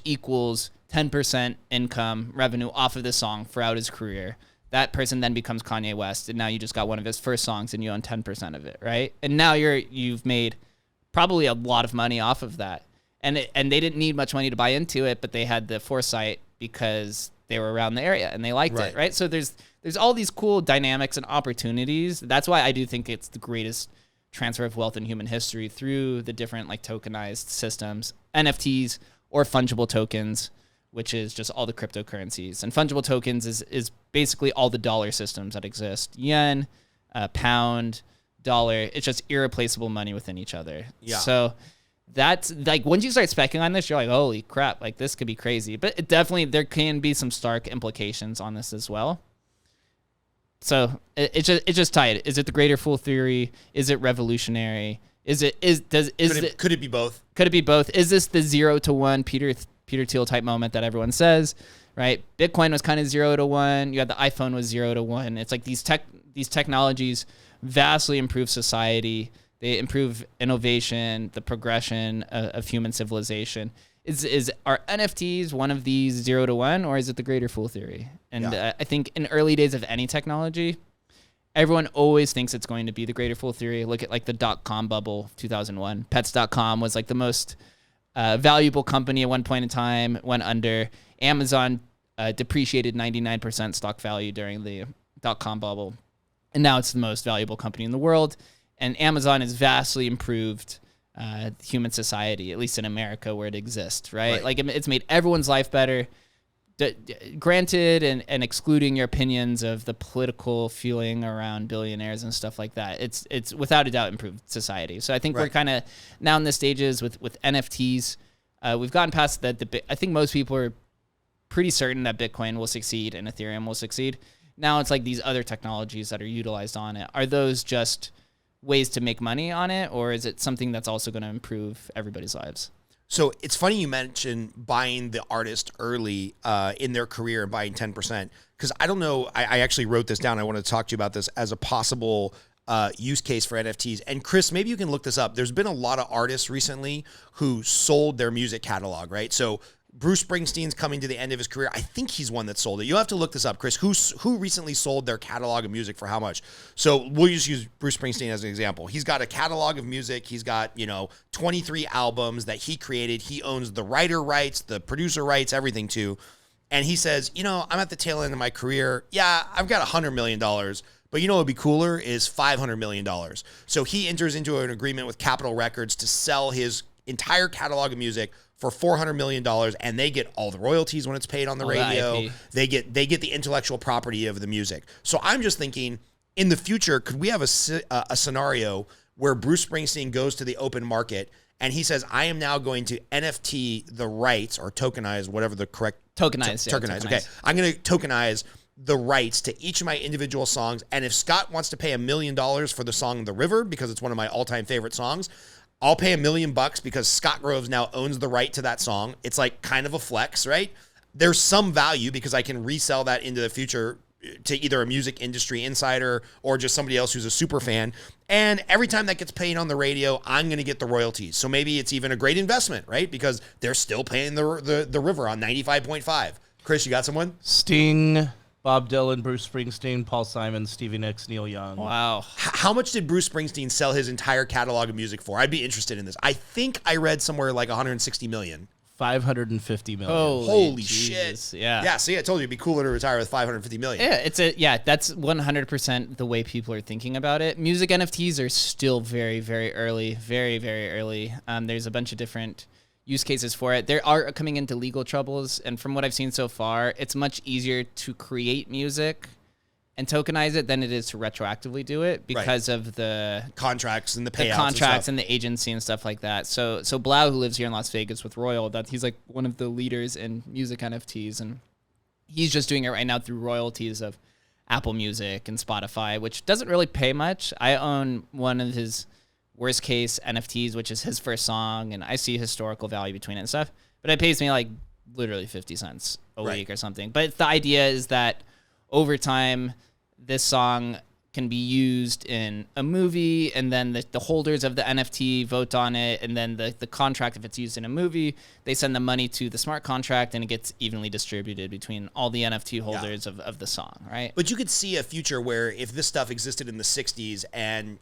equals 10% income revenue off of the song throughout his career. That person then becomes Kanye West, and now you just got one of his first songs and you own 10% of it, right? And now you've made probably a lot of money off of that. And they didn't need much money to buy into it, but they had the foresight because they were around the area and they liked it, right? So there's all these cool dynamics and opportunities. That's why I do think it's the greatest transfer of wealth in human history through the different like tokenized systems, NFTs or fungible tokens, which is just all the cryptocurrencies. And fungible tokens is basically all the dollar systems that exist. Yen, pound, dollar. It's just irreplaceable money within each other. Yeah. So that's like, once you start speculating on this, you're like, holy crap, like this could be crazy. But there can be some stark implications on this as well. So it's just tied. Is it the greater fool theory? Is it revolutionary? Could it be both? Could it be both? Is this the 0 to 1 Peter Thiel type moment that everyone says, right? Bitcoin was kind of 0 to 1. You had the iPhone was 0 to 1. It's like these technologies vastly improve society. They improve innovation, the progression of human civilization. Are NFTs one of these 0 to 1, or is it the greater fool theory? And I think in early days of any technology, everyone always thinks it's going to be the greater fool theory. Look at like the .com bubble of 2001. Pets.com was like the most valuable company at one point in time, went under. Amazon depreciated 99% stock value during the .com bubble. And now it's the most valuable company in the world. And Amazon has vastly improved human society, at least in America where it exists, right? Like it's made everyone's life better. Granted, and excluding your opinions of the political feeling around billionaires and stuff like that, it's without a doubt improved society. So I think we're kind of now in the stages with NFTs. We've gotten past that. I think most people are pretty certain that Bitcoin will succeed and Ethereum will succeed. Now it's like these other technologies that are utilized on it. Are those just ways to make money on it, or is it something that's also going to improve everybody's lives? So it's funny you mentioned buying the artist early in their career and buying 10%, because I don't know. I actually wrote this down. I want to talk to you about this as a possible use case for NFTs. And Chris, maybe you can look this up. There's been a lot of artists recently who sold their music catalog, right? So Bruce Springsteen's coming to the end of his career. I think he's one that sold it. You'll have to look this up, Chris. Who recently sold their catalog of music for how much? So we'll just use Bruce Springsteen as an example. He's got a catalog of music. He's got, 23 albums that he created. He owns the writer rights, the producer rights, everything too. And he says, I'm at the tail end of my career. Yeah, I've got $100 million. But what would be cooler is $500 million. So he enters into an agreement with Capitol Records to sell his entire catalog of music for $400 million, and they get all the royalties when it's paid on the radio. They get the intellectual property of the music. So I'm just thinking, in the future, could we have a scenario where Bruce Springsteen goes to the open market and he says, I am now going to NFT the rights, or tokenize, whatever the correct... Tokenize. Okay. I'm going to tokenize the rights to each of my individual songs, and if Scott wants to pay $1 million for the song The River, because it's one of my all-time favorite songs, I'll pay $1 million because Scott Groves now owns the right to that song. It's like kind of a flex, right? There's some value because I can resell that into the future to either a music industry insider or just somebody else who's a super fan. And every time that gets paid on the radio, I'm going to get the royalties. So maybe it's even a great investment, right? Because they're still paying the River on 95.5. Chris, you got someone? Sting, Bob Dylan, Bruce Springsteen, Paul Simon, Stevie Nicks, Neil Young. Wow. How much did Bruce Springsteen sell his entire catalog of music for? I'd be interested in this. I think I read somewhere like 160 million. 550 million. Holy Jesus. shit. Yeah. Yeah, see, I told you it'd be cooler to retire with 550 million. Yeah, that's 100% the way people are thinking about it. Music NFTs are still very, very early. Very, very early. There's a bunch of different use cases for it. There are coming into legal troubles, and from what I've seen so far, it's much easier to create music and tokenize it than it is to retroactively do it because of the contracts and the payouts, contracts and the agency and stuff like that. So Blau, who lives here in Las Vegas with Royal, that he's like one of the leaders in music NFTs, and he's just doing it right now through royalties of Apple Music and Spotify, which doesn't really pay much. I own one of his worst case NFTs, which is his first song, and I see historical value between it and stuff, but it pays me like literally 50 cents a week or something. But the idea is that over time, this song can be used in a movie, and then the holders of the NFT vote on it, and then the contract, if it's used in a movie, they send the money to the smart contract, and it gets evenly distributed between all the NFT holders of the song, right? But you could see a future where if this stuff existed in the 60s and,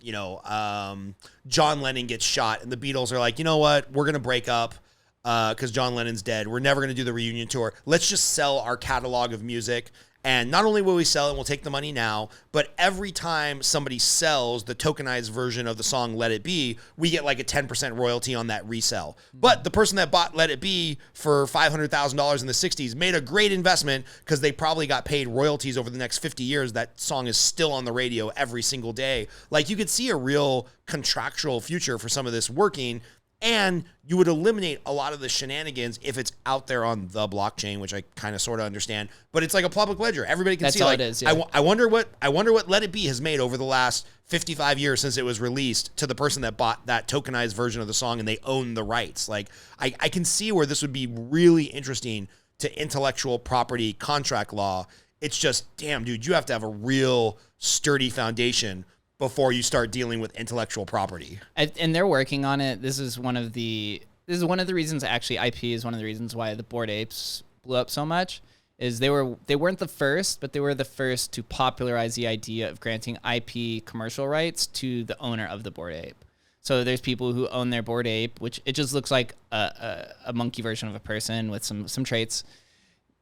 John Lennon gets shot and the Beatles are like, you know what, we're going to break up because John Lennon's dead. We're never going to do the reunion tour. Let's just sell our catalog of music. And not only will we sell it, we'll take the money now, but every time somebody sells the tokenized version of the song Let It Be, we get like a 10% royalty on that resell. But the person that bought Let It Be for $500,000 in the 60s made a great investment because they probably got paid royalties over the next 50 years. That song is still on the radio every single day. Like, you could see a real contractual future for some of this working. And you would eliminate a lot of the shenanigans if it's out there on the blockchain, which I kind of sort of understand. But it's like a public ledger; everybody can see. That's all like, it is. Yeah. I wonder what Let It Be has made over the last 55 years since it was released to the person that bought that tokenized version of the song and they own the rights. Like, I can see where this would be really interesting to intellectual property contract law. It's just, damn, dude, you have to have a real sturdy foundation before you start dealing with intellectual property. And they're working on it. This is one of the reasons, actually, IP is one of the reasons why the Bored Apes blew up so much, is they weren't the first, but they were the first to popularize the idea of granting IP commercial rights to the owner of the Bored Ape. So there's people who own their Bored Ape, which it just looks like a monkey version of a person with some traits.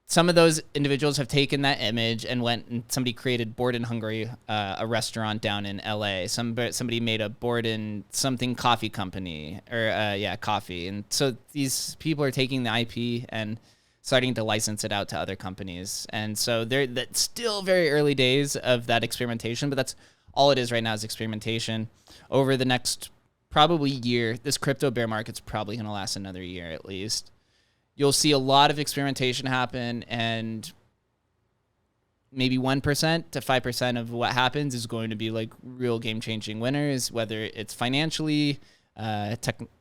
Some of those individuals have taken that image and went and somebody created Bored and Hungry, a restaurant down in LA. Somebody made a Bored and something coffee company, or coffee. And so these people are taking the IP and starting to license it out to other companies. And so that's still very early days of that experimentation, but that's all it is right now, is experimentation. Over the next probably year, this crypto bear market's probably going to last another year at least. You'll see a lot of experimentation happen, and maybe 1% to 5% of what happens is going to be like real game-changing winners, whether it's financially,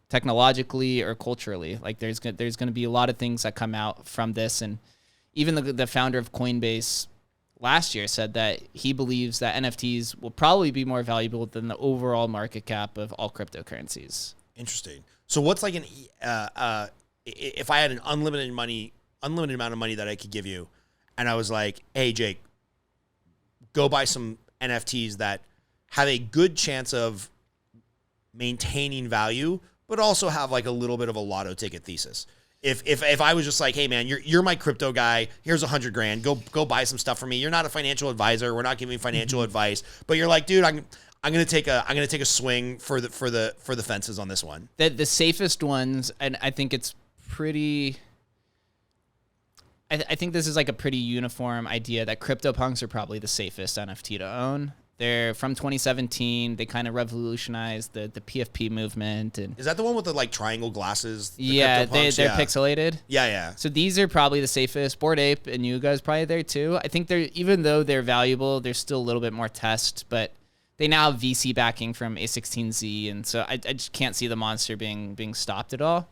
technologically, or culturally. Like, there's going to be a lot of things that come out from this, and even the founder of Coinbase last year said that he believes that NFTs will probably be more valuable than the overall market cap of all cryptocurrencies. Interesting. So what's like if I had an unlimited amount of money that I could give you, and I was like, hey, Jake, go buy some NFTs that have a good chance of maintaining value, but also have like a little bit of a lotto ticket thesis. If I was just like, hey man, you're my crypto guy, here's $100,000, go buy some stuff for me. You're not a financial advisor, we're not giving financial advice, but you're like, dude, I'm gonna take a swing for the fences on this one. The safest ones, and I think it's pretty. I think this is like a pretty uniform idea that CryptoPunks are probably the safest NFT to own. They're from 2017. They kind of revolutionized the PFP movement. And is that the one with the like triangle glasses? Yeah, they're pixelated. Yeah. So these are probably the safest. Bored Ape and Yuga is probably there too. I think they're, even though they're valuable, there's still a little bit more test, but they now have VC backing from A16Z, and so I just can't see the monster being stopped at all.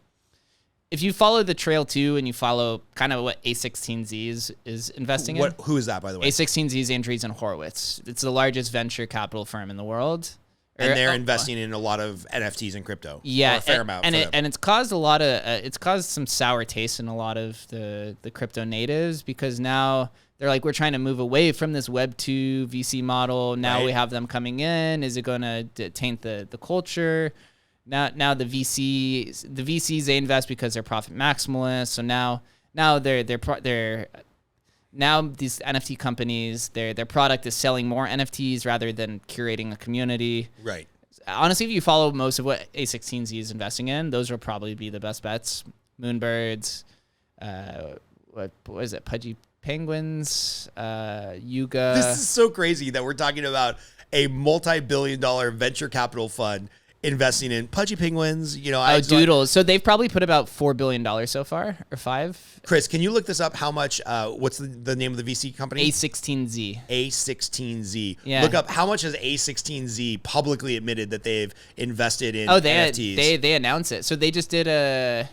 If you follow the trail too, and you follow kind of what A16Z is investing in. Who is that, by the way? A16Z is Andreessen Horowitz. It's the largest venture capital firm in the world. And they're investing in a lot of NFTs and crypto. Yeah, or a fair amount. And it's caused a lot of it's caused some sour taste in a lot of the crypto natives, because now they're like, we're trying to move away from this Web 2 VC model. Now we have them coming in. Is it going to taint the culture? Now the VCs they invest because they're profit maximalists. So now they're now these NFT companies, their product is selling more NFTs rather than curating a community. Right. Honestly, if you follow most of what A16Z is investing in, those will probably be the best bets. Moonbirds, what is it? Pudgy Penguins, Yuga. This is so crazy that we're talking about a multi-billion-dollar venture capital fund investing in Pudgy Penguins, Doodles. So they've probably put about $4 billion so far, or $5 billion. Chris, can you look this up? How much? What's the name of the VC company? A16Z. A16Z. Yeah. Look up how much has A16Z publicly admitted that they've invested in NFTs. They announced it. So they just did a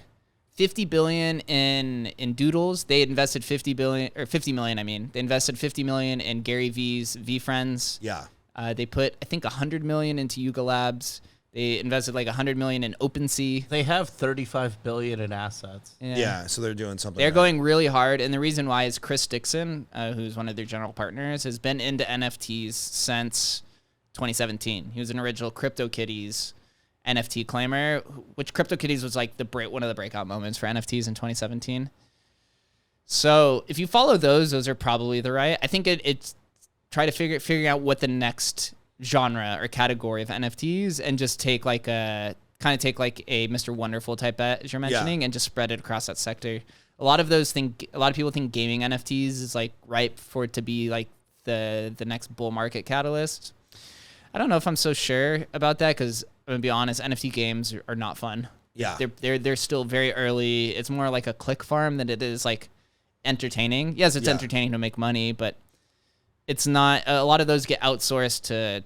$50 billion in Doodles. They invested $50 million. I mean, they invested $50 million in Gary V's Veefriends. Yeah. They put, I think, $100 million into Yuga Labs. They invested like $100 million in OpenSea. They have $35 billion in assets. Yeah, so they're doing something. They're going really hard, and the reason why is Chris Dixon, who's one of their general partners, has been into NFTs since 2017. He was an original CryptoKitties NFT claimer, which CryptoKitties was like one of the breakout moments for NFTs in 2017. So if you follow those are probably the right. I think it's try to figure out what the next genre or category of NFTs, and just take like a Mr. Wonderful type bet, as you're mentioning, and just spread it across that sector. A lot of people think gaming NFTs is like ripe for it to be like the next bull market catalyst. I don't know if I'm so sure about that, because I'm gonna be honest, NFT games are not fun. Yeah, they're still very early. It's more like a click farm than it is like entertaining. Yes, it's entertaining to make money, but it's not. A lot of those get outsourced to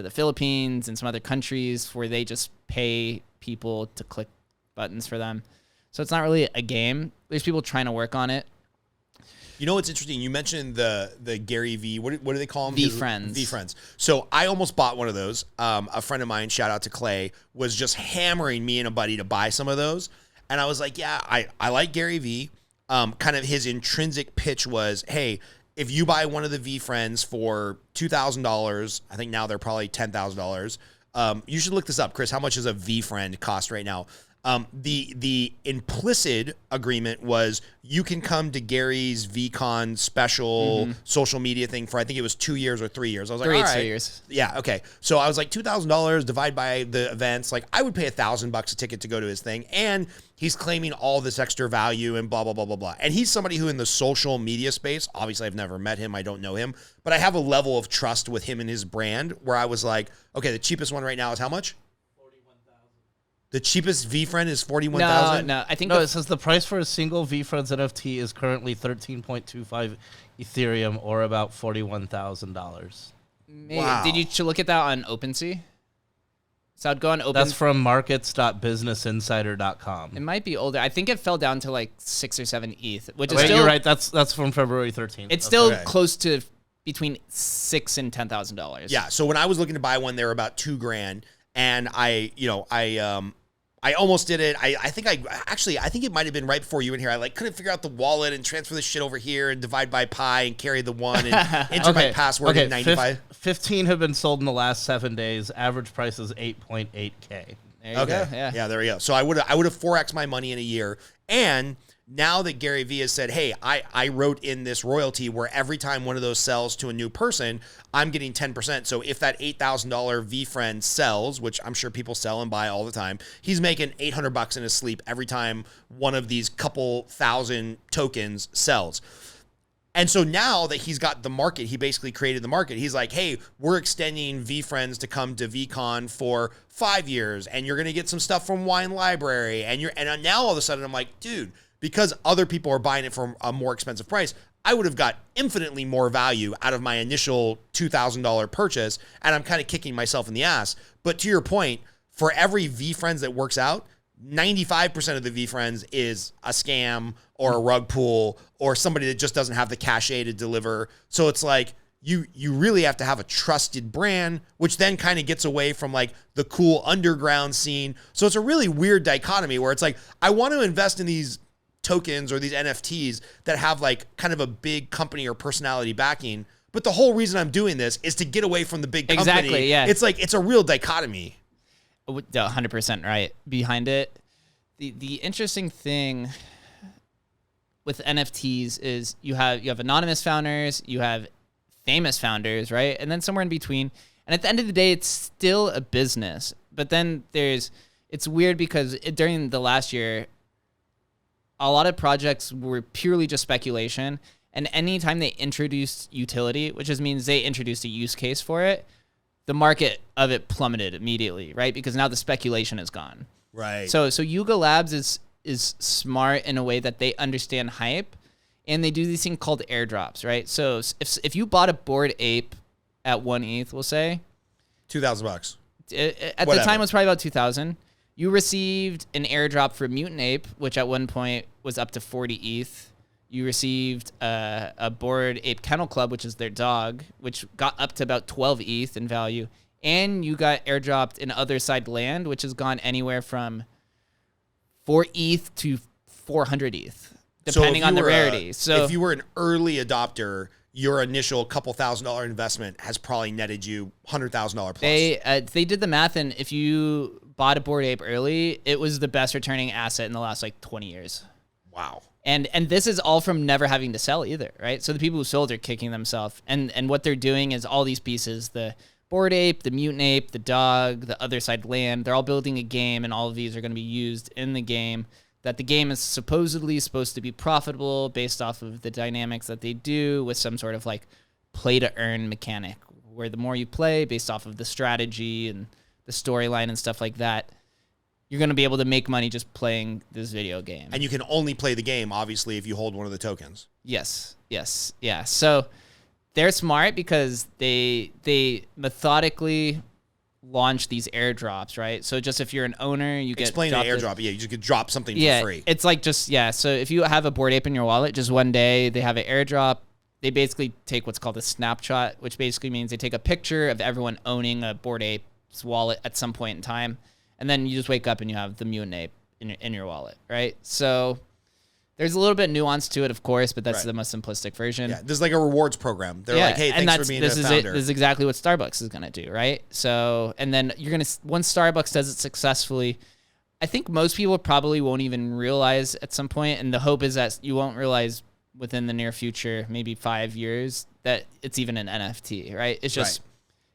the Philippines and some other countries where they just pay people to click buttons for them. So it's not really a game. There's people trying to work on it. You know what's interesting? You mentioned the Gary V. What do they call them? Veefriends. Veefriends. So I almost bought one of those. A friend of mine, shout out to Clay, was just hammering me and a buddy to buy some of those, and I was like, yeah, I like Gary V. Kind of his intrinsic pitch was, hey, if you buy one of the Veefriends for $2,000, I think now they're probably $10,000. You should look this up, Chris. How much does a Veefriend cost right now? The implicit agreement was you can come to Gary's VCon special social media thing for, I think it was 2 years or 3 years. I was like, all right. 3 years. Yeah, okay. So I was like, $2,000 divide by the events. Like, I would pay $1,000 a ticket to go to his thing. And he's claiming all this extra value and blah, blah, blah, blah, blah. And he's somebody who in the social media space, obviously I've never met him. I don't know him. But I have a level of trust with him and his brand where I was like, okay, the cheapest one right now is how much? The cheapest Veefriend is $41,000? No, I think it says the price for a single Veefriends NFT is currently 13.25 Ethereum, or about $41,000. Wow. Did you look at that on OpenSea? So I'd go on OpenSea. That's from markets.businessinsider.com. It might be older. I think it fell down to like 6 or 7 ETH, which is Wait, still. you're right. That's from February 13th. It's still close to between $6,000 and $10,000. Yeah. So when I was looking to buy one, they were about $2,000, and I almost did it. I think it might have been right before you in here. I couldn't figure out the wallet and transfer this shit over here and divide by pi and carry the one and enter my password in 95. 15 have been sold in the last 7 days. Average price is 8.8K. There you go. Yeah, there we go. So I would have 4x my money in a year. And now that Gary Vee has said, hey, I wrote in this royalty where every time one of those sells to a new person, I'm getting 10%. So if that $8,000 V-Friend sells, which I'm sure people sell and buy all the time, he's making $800 in his sleep every time one of these couple thousand tokens sells. And so now that he's got the market, he basically created the market. He's like, hey, we're extending V-Friends to come to VCon for 5 years, and you're going to get some stuff from Wine Library. And now all of a sudden I'm like, dude, because other people are buying it for a more expensive price, I would have got infinitely more value out of my initial $2,000 purchase, and I'm kind of kicking myself in the ass. But to your point, for every V-Friends that works out, 95% of the V-Friends is a scam or a rug pull or somebody that just doesn't have the cachet to deliver. So it's like you really have to have a trusted brand, which then kind of gets away from like the cool underground scene. So it's a really weird dichotomy where it's like, I want to invest in these tokens or these NFTs that have like kind of a big company or personality backing. But the whole reason I'm doing this is to get away from the big company. Exactly, yeah. It's like, it's a real dichotomy. 100% right behind it. The interesting thing with NFTs is you have anonymous founders, you have famous founders, right? And then somewhere in between. And at the end of the day, it's still a business. But then it's weird because during the last year, a lot of projects were purely just speculation. And anytime they introduced utility, which just means they introduced a use case for it, the market of it plummeted immediately, right? Because now the speculation is gone. Right. So Yuga Labs is smart in a way that they understand hype, and they do these things called airdrops, right? So if you bought a Bored Ape at 1 ETH, we'll say $2,000. At the time it was probably about 2,000. You received an airdrop for Mutant Ape, which at one point was up to 40 ETH. You received a Bored Ape Kennel Club, which is their dog, which got up to about 12 ETH in value. And you got airdropped in Other Side Land, which has gone anywhere from 4 ETH to 400 ETH, depending on the rarity. So if you were an early adopter, your initial couple $1,000 investment has probably netted you $100,000 plus. They did the math, and if you bought a Bored Ape early, it was the best returning asset in the last like 20 years. Wow. And this is all from never having to sell either, right? So the people who sold are kicking themselves. And what they're doing is all these pieces, the Bored Ape, the Mutant Ape, the dog, the Other Side Land, they're all building a game, and all of these are going to be used in the game. That the game is supposedly supposed to be profitable based off of the dynamics that they do with some sort of like play-to-earn mechanic, where the more you play based off of the strategy and the storyline and stuff like that, you're going to be able to make money just playing this video game. And you can only play the game, obviously, if you hold one of the tokens. Yes. Yeah. So they're smart because they methodically launch these airdrops, right? So just if you're an owner, you get... Explain an airdrop. Yeah, you just could drop something for free. It's like so if you have a Bored Ape in your wallet, just one day they have an airdrop. They basically take what's called a snapshot, which basically means they take a picture of everyone owning a Bored Ape's wallet at some point in time. And then you just wake up and you have the Mutant Ape in your wallet, right? So there's a little bit of nuance to it, of course, but that's the most simplistic version. Yeah, there's like a rewards program. They're like, hey, thanks for being a founder. This is exactly what Starbucks is going to do, right? So, and then once Starbucks does it successfully, I think most people probably won't even realize at some point, and the hope is that you won't realize within the near future, maybe 5 years, that it's even an NFT, right? It's just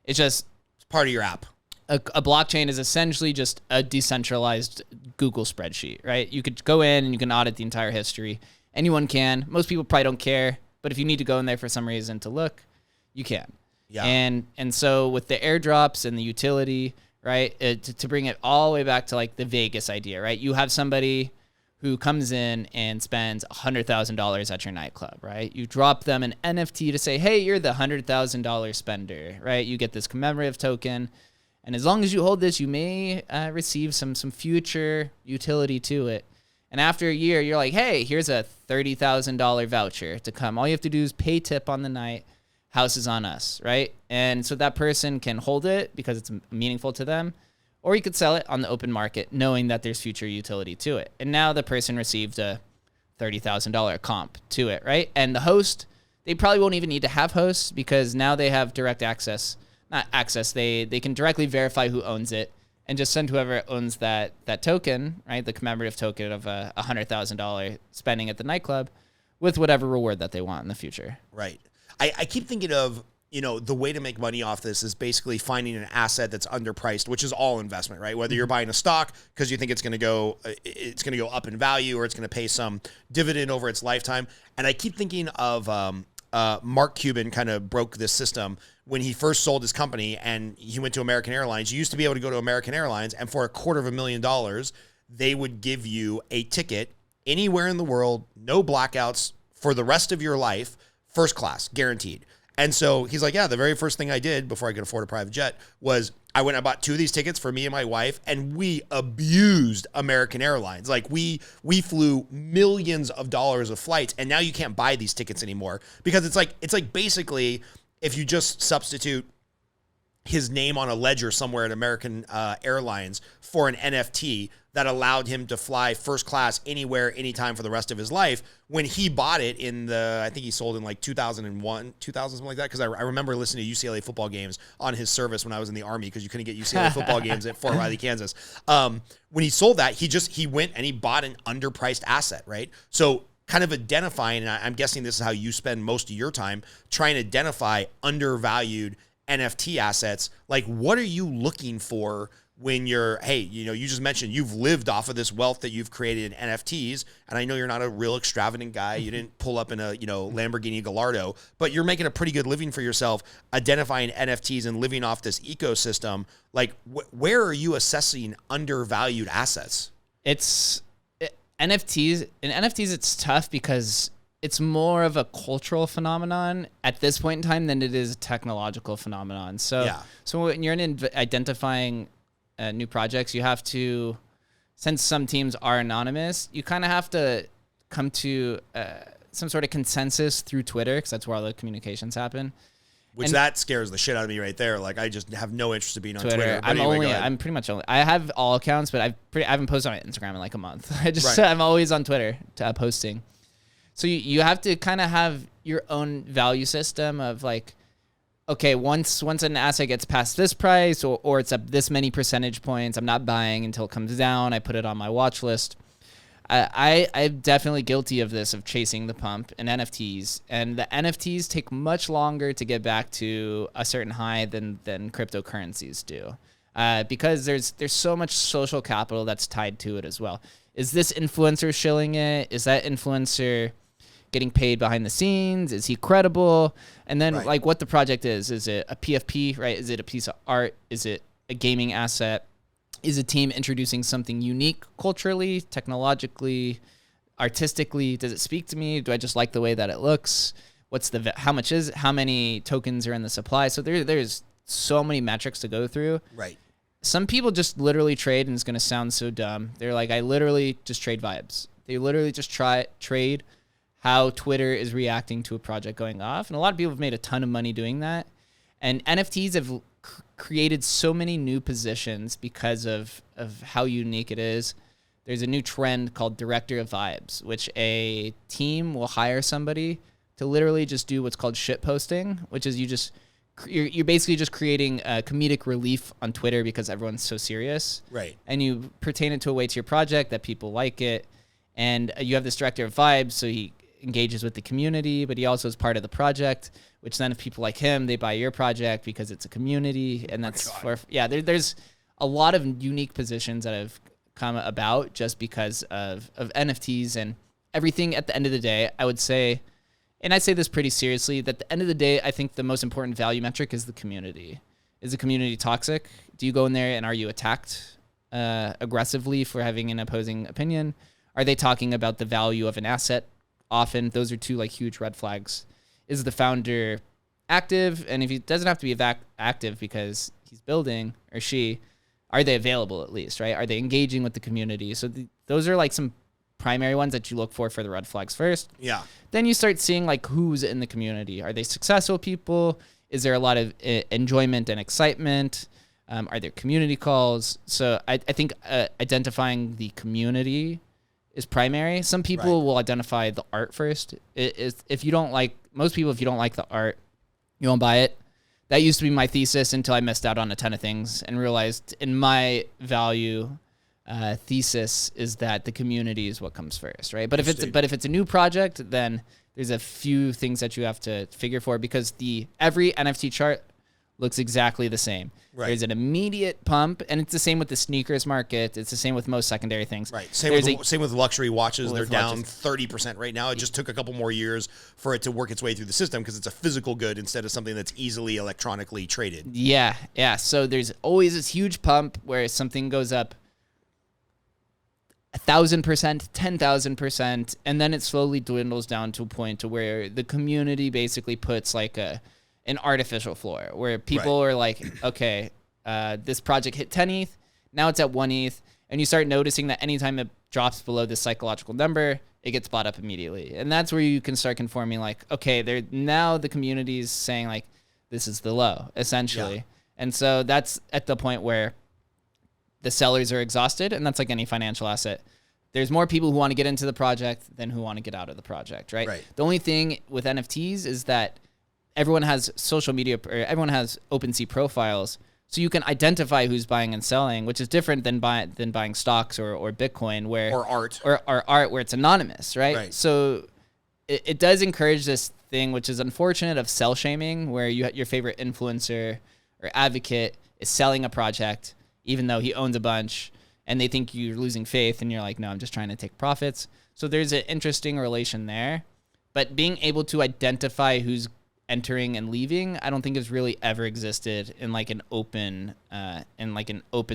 it's part of your app. A blockchain is essentially just a decentralized Google spreadsheet, right? You could go in and you can audit the entire history. Anyone can. Most people probably don't care, but if you need to go in there for some reason to look, you can. Yeah. And so with the airdrops and the utility, right, to bring it all the way back to like the Vegas idea, right? You have somebody who comes in and spends $100,000 at your nightclub, right? You drop them an NFT to say, hey, you're the $100,000 spender, right? You get this commemorative token. And as long as you hold this, you may receive some future utility to it. And after a year, you're like, hey, here's a $30,000 voucher to come. All you have to do is pay tip on the night, house is on us, right? And so that person can hold it because it's meaningful to them, or you could sell it on the open market knowing that there's future utility to it. And now the person received a $30,000 comp to it, right? And the host, they probably won't even need to have hosts because now they have direct access. Not access, they can directly verify who owns it and just send whoever owns that token, right? The commemorative token of a $100,000 spending at the nightclub with whatever reward that they want in the future. Right. I keep thinking of, the way to make money off this is basically finding an asset that's underpriced, which is all investment, right? Whether you're buying a stock because you think it's going to go up in value, or it's going to pay some dividend over its lifetime. And I keep thinking of Mark Cuban kind of broke this system when he first sold his company and he went to American Airlines. You used to be able to go to American Airlines, and for $250,000, they would give you a ticket anywhere in the world, no blackouts for the rest of your life, first class, guaranteed. And so he's like, yeah, the very first thing I did before I could afford a private jet was I went and bought 2 of these tickets for me and my wife, and we abused American Airlines. Like we flew millions of dollars of flights, and now you can't buy these tickets anymore because it's like basically if you just substitute his name on a ledger somewhere at American Airlines for an NFT that allowed him to fly first class anywhere, anytime for the rest of his life. When he bought it I think he sold in like 2001, 2000, something like that. Because I remember listening to UCLA football games on his service when I was in the Army, because you couldn't get UCLA football games at Fort Riley, Kansas. When he sold that, he went and he bought an underpriced asset, right? So kind of identifying, and I'm guessing this is how you spend most of your time, trying to identify undervalued NFT assets. Like, what are you looking for when you're, hey, you just mentioned you've lived off of this wealth that you've created in NFTs, and I know you're not a real extravagant guy. You didn't pull up in a, Lamborghini Gallardo, but you're making a pretty good living for yourself identifying NFTs and living off this ecosystem. Like, where are you assessing undervalued assets? NFTs, it's tough because it's more of a cultural phenomenon at this point in time than it is a technological phenomenon. So when you're identifying new projects, you have to, since some teams are anonymous, you kind of have to come to some sort of consensus through Twitter, because that's where all the communications happen. That scares the shit out of me right there. Like, I just have no interest in being on Twitter. I'm pretty much only, I have all accounts, but I haven't posted on Instagram in like a month. I'm always on Twitter posting. So you have to kind of have your own value system of like, okay, once an asset gets past this price or it's up this many percentage points, I'm not buying until it comes down. I put it on my watch list. I'm definitely guilty of this, of chasing the pump in NFTs. And the NFTs take much longer to get back to a certain high than cryptocurrencies do. Because there's so much social capital that's tied to it as well. Is this influencer shilling it? Is that influencer getting paid behind the scenes? Is he credible? And then like what the project is it a PFP, right? Is it a piece of art? Is it a gaming asset? Is a team introducing something unique culturally, technologically, artistically? Does it speak to me? Do I just like the way that it looks? How many tokens are in the supply? So there's so many metrics to go through. Right. Some people just literally trade, and it's going to sound so dumb. They're like, I literally just trade vibes. They literally just trade how Twitter is reacting to a project going off. And a lot of people have made a ton of money doing that. And NFTs have created so many new positions because of how unique it is. There's a new trend called director of vibes, which a team will hire somebody to literally just do what's called shit posting, which is you're basically just creating a comedic relief on Twitter because everyone's so serious. Right. And you pertain it to a way to your project that people like it. And you have this director of vibes, so he engages with the community, but he also is part of the project, which then if people like him, they buy your project because it's a community. And that's there's a lot of unique positions that have come about just because of NFTs and everything. At the end of the day, I would say, and I say this pretty seriously, that at the end of the day, I think the most important value metric is the community. Is the community toxic? Do you go in there and are you attacked aggressively for having an opposing opinion? Are they talking about the value of an asset? Often those are two like huge red flags. Is the founder active? And if he doesn't have to be active because he's building, or she, are they available at least, right? Are they engaging with the community? So those are like some primary ones that you look for the red flags first. Yeah. Then you start seeing like who's in the community. Are they successful people? Is there a lot of enjoyment and excitement? Are there community calls? So I think identifying the community is primary. Some people will identify the art first. If you don't like, most people, if you don't like the art, you won't buy it. That used to be my thesis until I missed out on a ton of things and realized in my value thesis is that the community is what comes first, right? But if it's a new project, then there's a few things that you have to figure for, because every NFT chart looks exactly the same. Right. There's an immediate pump, and it's the same with the sneakers market. It's the same with most secondary things. Right. Same with luxury watches. They're down 30% right now. It just took a couple more years for it to work its way through the system because it's a physical good instead of something that's easily electronically traded. Yeah. So there's always this huge pump where something goes up 1,000%, 10,000%, and then it slowly dwindles down to a point to where the community basically puts like an artificial floor where people are like, okay, this project hit 10 ETH, now it's at 1 ETH, and you start noticing that anytime it drops below this psychological number, it gets bought up immediately. And that's where you can start conforming like, okay, now the community is saying like, this is the low, essentially. Yeah. And so that's at the point where the sellers are exhausted, and that's like any financial asset. There's more people who want to get into the project than who want to get out of the project, right? The only thing with NFTs is that everyone has social media, or everyone has OpenSea profiles, so you can identify who's buying and selling, which is different than buying stocks or Bitcoin, or art where it's anonymous, right? So it does encourage this thing, which is unfortunate, of sell shaming, where your favorite influencer or advocate is selling a project, even though he owns a bunch, and they think you're losing faith, and you're like, no, I'm just trying to take profits. So there's an interesting relation there. But being able to identify who's entering and leaving, I don't think has really ever existed in like an open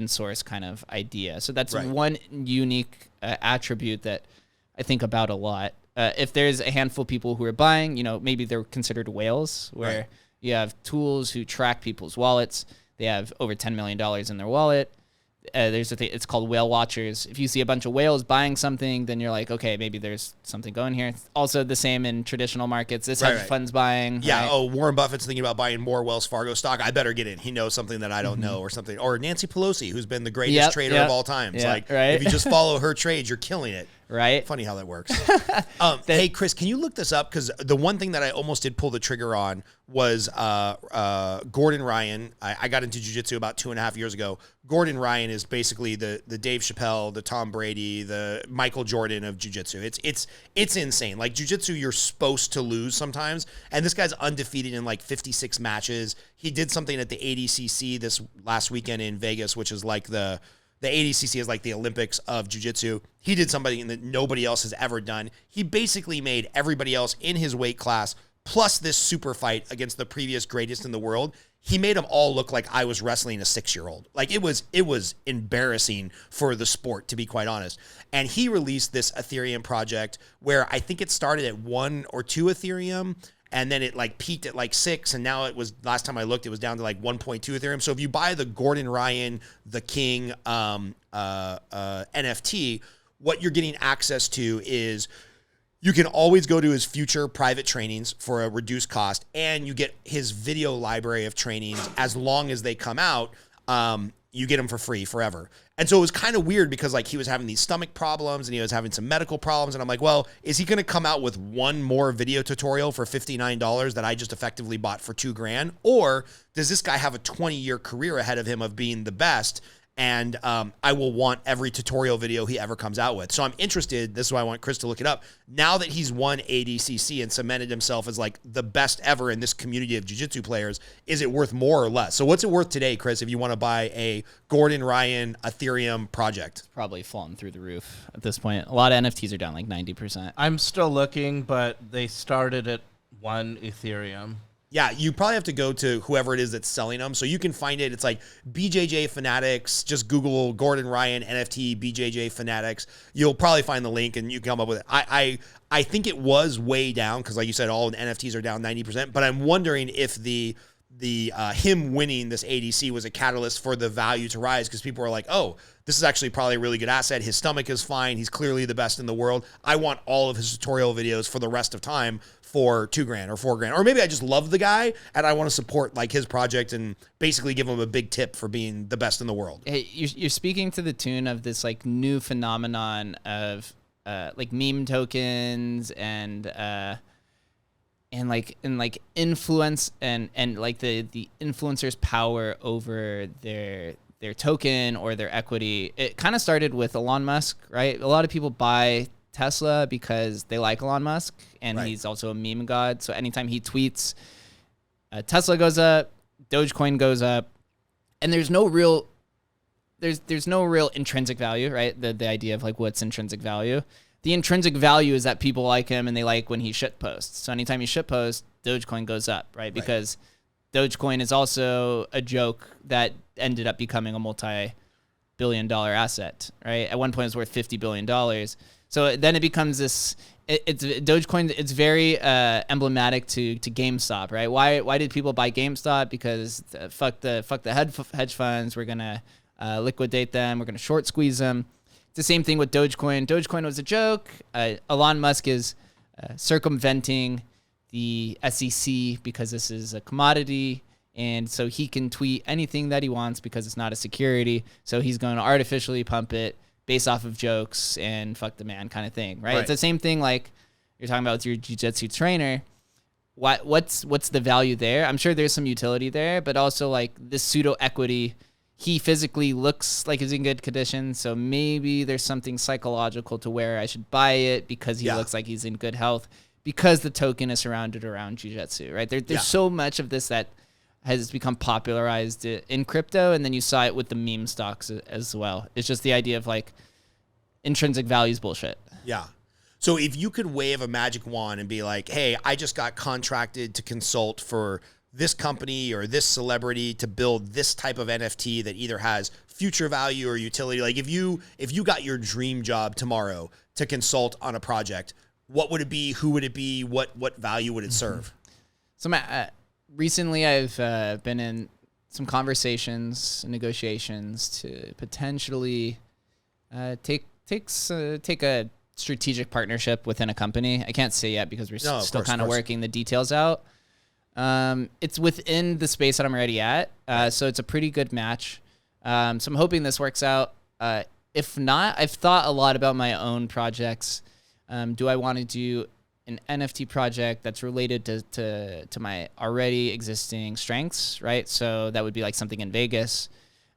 source kind of idea. So that's one unique attribute that I think about a lot. If there's a handful of people who are buying, maybe they're considered whales, where you have tools who track people's wallets. They have over $10 million in their wallet. There's a thing, it's called whale watchers. If you see a bunch of whales buying something, then you're like, okay, maybe there's something going here. It's also the same in traditional markets. This hedge funds buying. Yeah. Right? Oh, Warren Buffett's thinking about buying more Wells Fargo stock. I better get in. He knows something that I don't know, or something. Or Nancy Pelosi, who's been the greatest trader of all time. It's if you just follow her trades, you're killing it. Right. Funny how that works. Hey, Chris, can you look this up? Because the one thing that I almost did pull the trigger on was Gordon Ryan. I got into jiu-jitsu about 2.5 years ago. Gordon Ryan is basically the Dave Chappelle, the Tom Brady, the Michael Jordan of jiu-jitsu. It's insane. Like jiu-jitsu, you're supposed to lose sometimes. And this guy's undefeated in like 56 matches. He did something at the ADCC this last weekend in Vegas, which is like the ADCC is like the Olympics of jiu-jitsu. He did something that nobody else has ever done. He basically made everybody else in his weight class, plus this super fight against the previous greatest in the world, he made them all look like I was wrestling a 6-year-old. Like it was embarrassing for the sport, to be quite honest. And he released this Ethereum project where I think it started at 1 or 2 Ethereum, and then it like peaked at like 6, and now it was, last time I looked, it was down to like 1.2 Ethereum. So if you buy the Gordon Ryan, the King NFT, what you're getting access to is you can always go to his future private trainings for a reduced cost, and you get his video library of trainings as long as they come out. You get them for free forever. And so it was kind of weird because like he was having these stomach problems and he was having some medical problems. And I'm like, well, is he going to come out with one more video tutorial for $59 that I just effectively bought for $2,000? Or does this guy have a 20-year career ahead of him of being the best? And I will want every tutorial video he ever comes out with. So I'm interested. This is why I want Chris to look it up. Now that he's won ADCC and cemented himself as like the best ever in this community of jiu-jitsu players, is it worth more or less? So what's it worth today, Chris, if you want to buy a Gordon Ryan Ethereum project? It's probably fallen through the roof at this point. A lot of NFTs are down like 90%. I'm still looking, but they started at 1 Ethereum. Yeah, you probably have to go to whoever it is that's selling them. So you can find it. It's like BJJ Fanatics. Just Google Gordon Ryan NFT BJJ Fanatics. You'll probably find the link and you can come up with it. I think it was way down because, like you said, all NFTs are down 90%. But I'm wondering if the him winning this ADC was a catalyst for the value to rise, because people are like, oh, this is actually probably a really good asset. His stomach is fine. He's clearly the best in the world. I want all of his tutorial videos for the rest of time for $2,000 or $4,000. Or maybe I just love the guy and I want to support like his project and basically give him a big tip for being the best in the world. Hey, you're speaking to the tune of this like new phenomenon of like meme tokens and influence and like the influencers' power over their token or their equity. It kind of started with Elon Musk, right? A lot of people buy Tesla because they like Elon Musk, and he's also a meme god. So anytime he tweets, Tesla goes up, Dogecoin goes up, and there's no real intrinsic value, right? The idea of like what's intrinsic value. The intrinsic value is that people like him and they like when he shit posts. So anytime he shit posts, Dogecoin goes up, right? Because Dogecoin is also a joke that ended up becoming a multi-billion-dollar asset, right? At one point, it was worth $50 billion. So then it becomes this. It's Dogecoin. It's very emblematic to GameStop, right? Why did people buy GameStop? Because fuck the hedge funds. We're gonna liquidate them. We're gonna short squeeze them. It's the same thing with Dogecoin. Dogecoin was a joke. Elon Musk is circumventing the SEC because this is a commodity, and so he can tweet anything that he wants because it's not a security. So he's going to artificially pump it based off of jokes and fuck the man kind of thing, right? It's the same thing like you're talking about with your jiu-jitsu trainer. What's the value there? I'm sure there's some utility there, but also like this pseudo equity. He physically looks like he's in good condition, so maybe there's something psychological to where I should buy it because he looks like he's in good health, because the token is surrounded around jiu-jitsu, right? There's so much of this that has become popularized in crypto, and then you saw it with the meme stocks as well. It's just the idea of like intrinsic values bullshit. Yeah. So if you could wave a magic wand and be like, hey, I just got contracted to consult for this company or this celebrity to build this type of NFT that either has future value or utility. Like if you got your dream job tomorrow to consult on a project, what would it be? Who would it be? What value would it serve? So recently I've been in some conversations and negotiations to potentially take a strategic partnership within a company. I can't say yet because we're still kind of working the details out. It's within the space that I'm already at, so it's a pretty good match. So I'm hoping this works out. If not, I've thought a lot about my own projects. Do I want to do an NFT project that's related to my already existing strengths, right? So that would be like something in Vegas.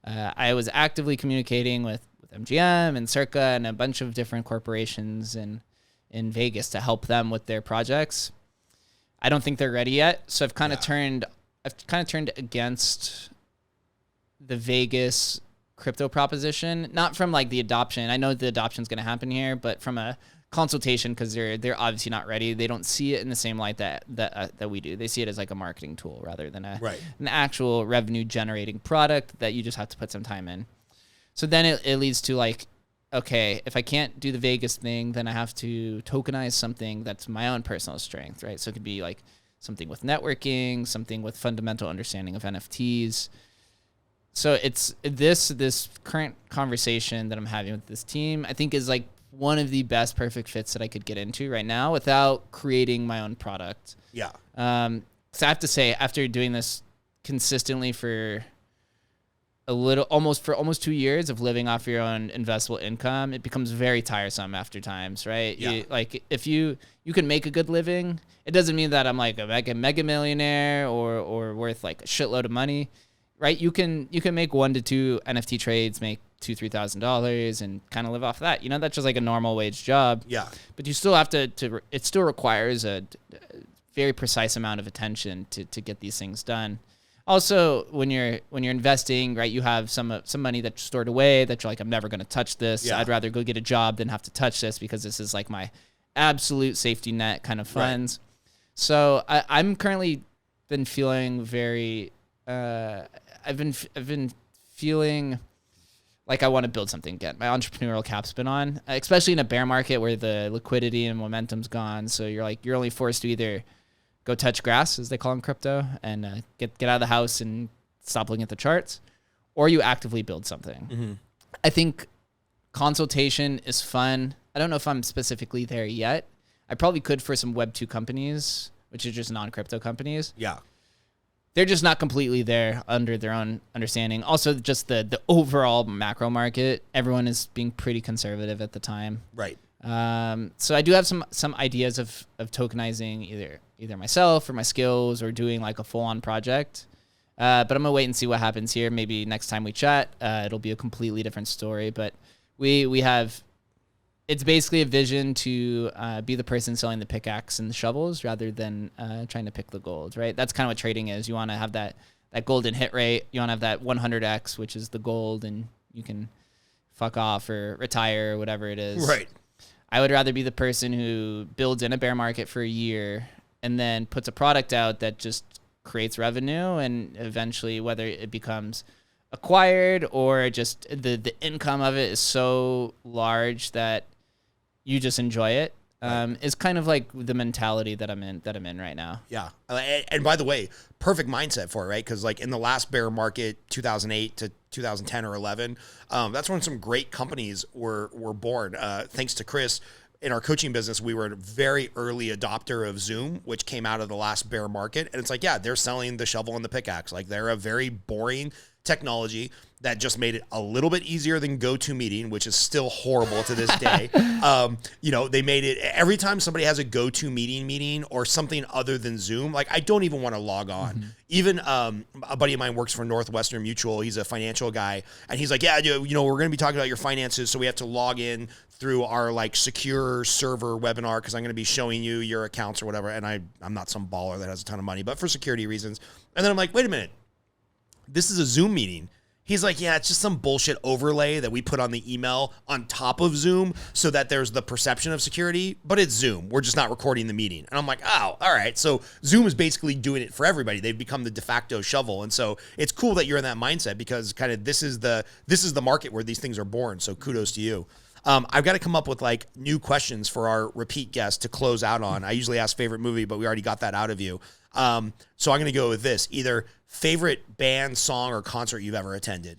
I was actively communicating with MGM and Circa and a bunch of different corporations in Vegas to help them with their projects. I don't think they're ready yet, so I've kind of turned against the Vegas crypto proposition, not from like the adoption. I know the adoption is going to happen here, but from a consultation, because they're obviously not ready. They don't see it in the same light that we do. They see it as like a marketing tool rather than an actual revenue generating product that you just have to put some time in. So then it leads to like, okay, if I can't do the Vegas thing, then I have to tokenize something that's my own personal strength, right? So it could be like something with networking, something with fundamental understanding of NFTs. So it's this current conversation that I'm having with this team, I think is like one of the best perfect fits that I could get into right now without creating my own product. Yeah. So I have to say, after doing this consistently for almost 2 years of living off your own investable income, it becomes very tiresome after times, right? Yeah. If you can make a good living, it doesn't mean that I'm like a mega millionaire or worth like a shitload of money, right? You can make 1 to 2 NFT trades, make $2,000-$3,000 and kind of live off that. That's just like a normal wage job. Yeah. But you still have to it still requires a very precise amount of attention to get these things done. Also, when you're investing, right, you have some money that's stored away that you're like, I'm never going to touch this. Yeah. I'd rather go get a job than have to touch this because this is like my absolute safety net kind of funds. Right. So I'm currently been feeling very. I've been feeling like I want to build something again. My entrepreneurial cap's been on, especially in a bear market where the liquidity and momentum's gone. So you're only forced to either go touch grass, as they call in crypto, and get out of the house and stop looking at the charts, or you actively build something. Mm-hmm. I think consultation is fun. I don't know if I'm specifically there yet. I probably could for some Web 2 companies, which are just non-crypto companies. Yeah. They're just not completely there under their own understanding. Also, just the overall macro market, everyone is being pretty conservative at the time. Right. So I do have some ideas of tokenizing either myself or my skills or doing like a full-on project. But I'm gonna wait and see what happens here. Maybe next time we chat, it'll be a completely different story. But we have, it's basically a vision to be the person selling the pickaxe and the shovels rather than trying to pick the gold, right? That's kind of what trading is. You want to have that golden hit rate. You want to have that 100x, which is the gold, and you can fuck off or retire or whatever it is. Right. I would rather be the person who builds in a bear market for a year and then puts a product out that just creates revenue, and eventually, whether it becomes acquired or just the income of it is so large that you just enjoy it, is kind of like the mentality that I'm in right now. Yeah. And by the way, perfect mindset for it, right? Because like in the last bear market, 2008 to 2010 or 11, that's when some great companies were born. Thanks to Chris, in our coaching business, we were a very early adopter of Zoom, which came out of the last bear market. And it's like, yeah, they're selling the shovel and the pickaxe. Like they're a very boring technology that just made it a little bit easier than GoToMeeting, which is still horrible to this day. They made it every time somebody has a GoToMeeting meeting or something other than Zoom, like I don't even want to log on. Mm-hmm. Even a buddy of mine works for Northwestern Mutual. He's a financial guy. And he's like, yeah, we're going to be talking about your finances. So we have to log in through our like secure server webinar because I'm going to be showing you your accounts or whatever. And I'm not some baller that has a ton of money, but for security reasons. And then I'm like, wait a minute, this is a Zoom meeting. He's like, yeah, it's just some bullshit overlay that we put on the email on top of Zoom so that there's the perception of security, but it's Zoom. We're just not recording the meeting. And I'm like, oh, all right. So Zoom is basically doing it for everybody. They've become the de facto shovel. And so it's cool that you're in that mindset because kind of this is the market where these things are born. So kudos to you. I've got to come up with like new questions for our repeat guests to close out on. I usually ask favorite movie, but we already got that out of you. So I'm going to go with this, either favorite band, song, or concert you've ever attended.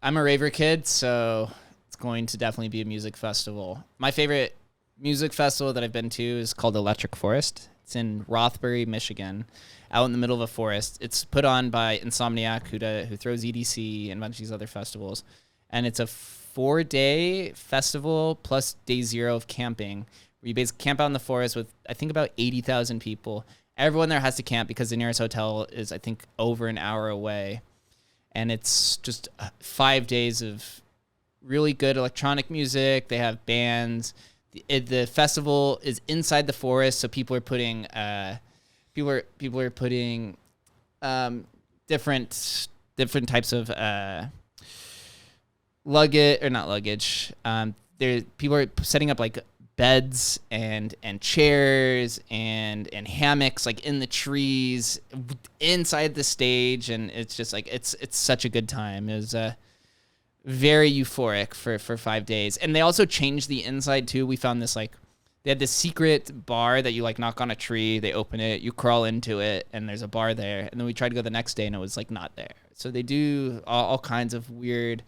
I'm a raver kid, so it's going to definitely be a music festival. My favorite music festival that I've been to is called Electric Forest. It's in Rothbury, Michigan, out in the middle of a forest. It's put on by Insomniac, who throws EDC and a bunch of these other festivals. And it's a 4-day festival plus day 0 of camping, where you basically camp out in the forest with, I think, about 80,000 people. Everyone there has to camp because the nearest hotel is, I think, over an hour away. And it's just 5 days of really good electronic music. They have bands. The festival is inside the forest, so people are putting different types of luggage, or not luggage. People are setting up like beds and chairs and hammocks like in the trees inside the stage, and it's just like it's such a good time. It was very euphoric for 5 days. And they also changed the inside too. We found this, like, they had this secret bar that you like knock on a tree, they open it, you crawl into it, and there's a bar there. And then we tried to go the next day and it was like not there. So they do all kinds of weird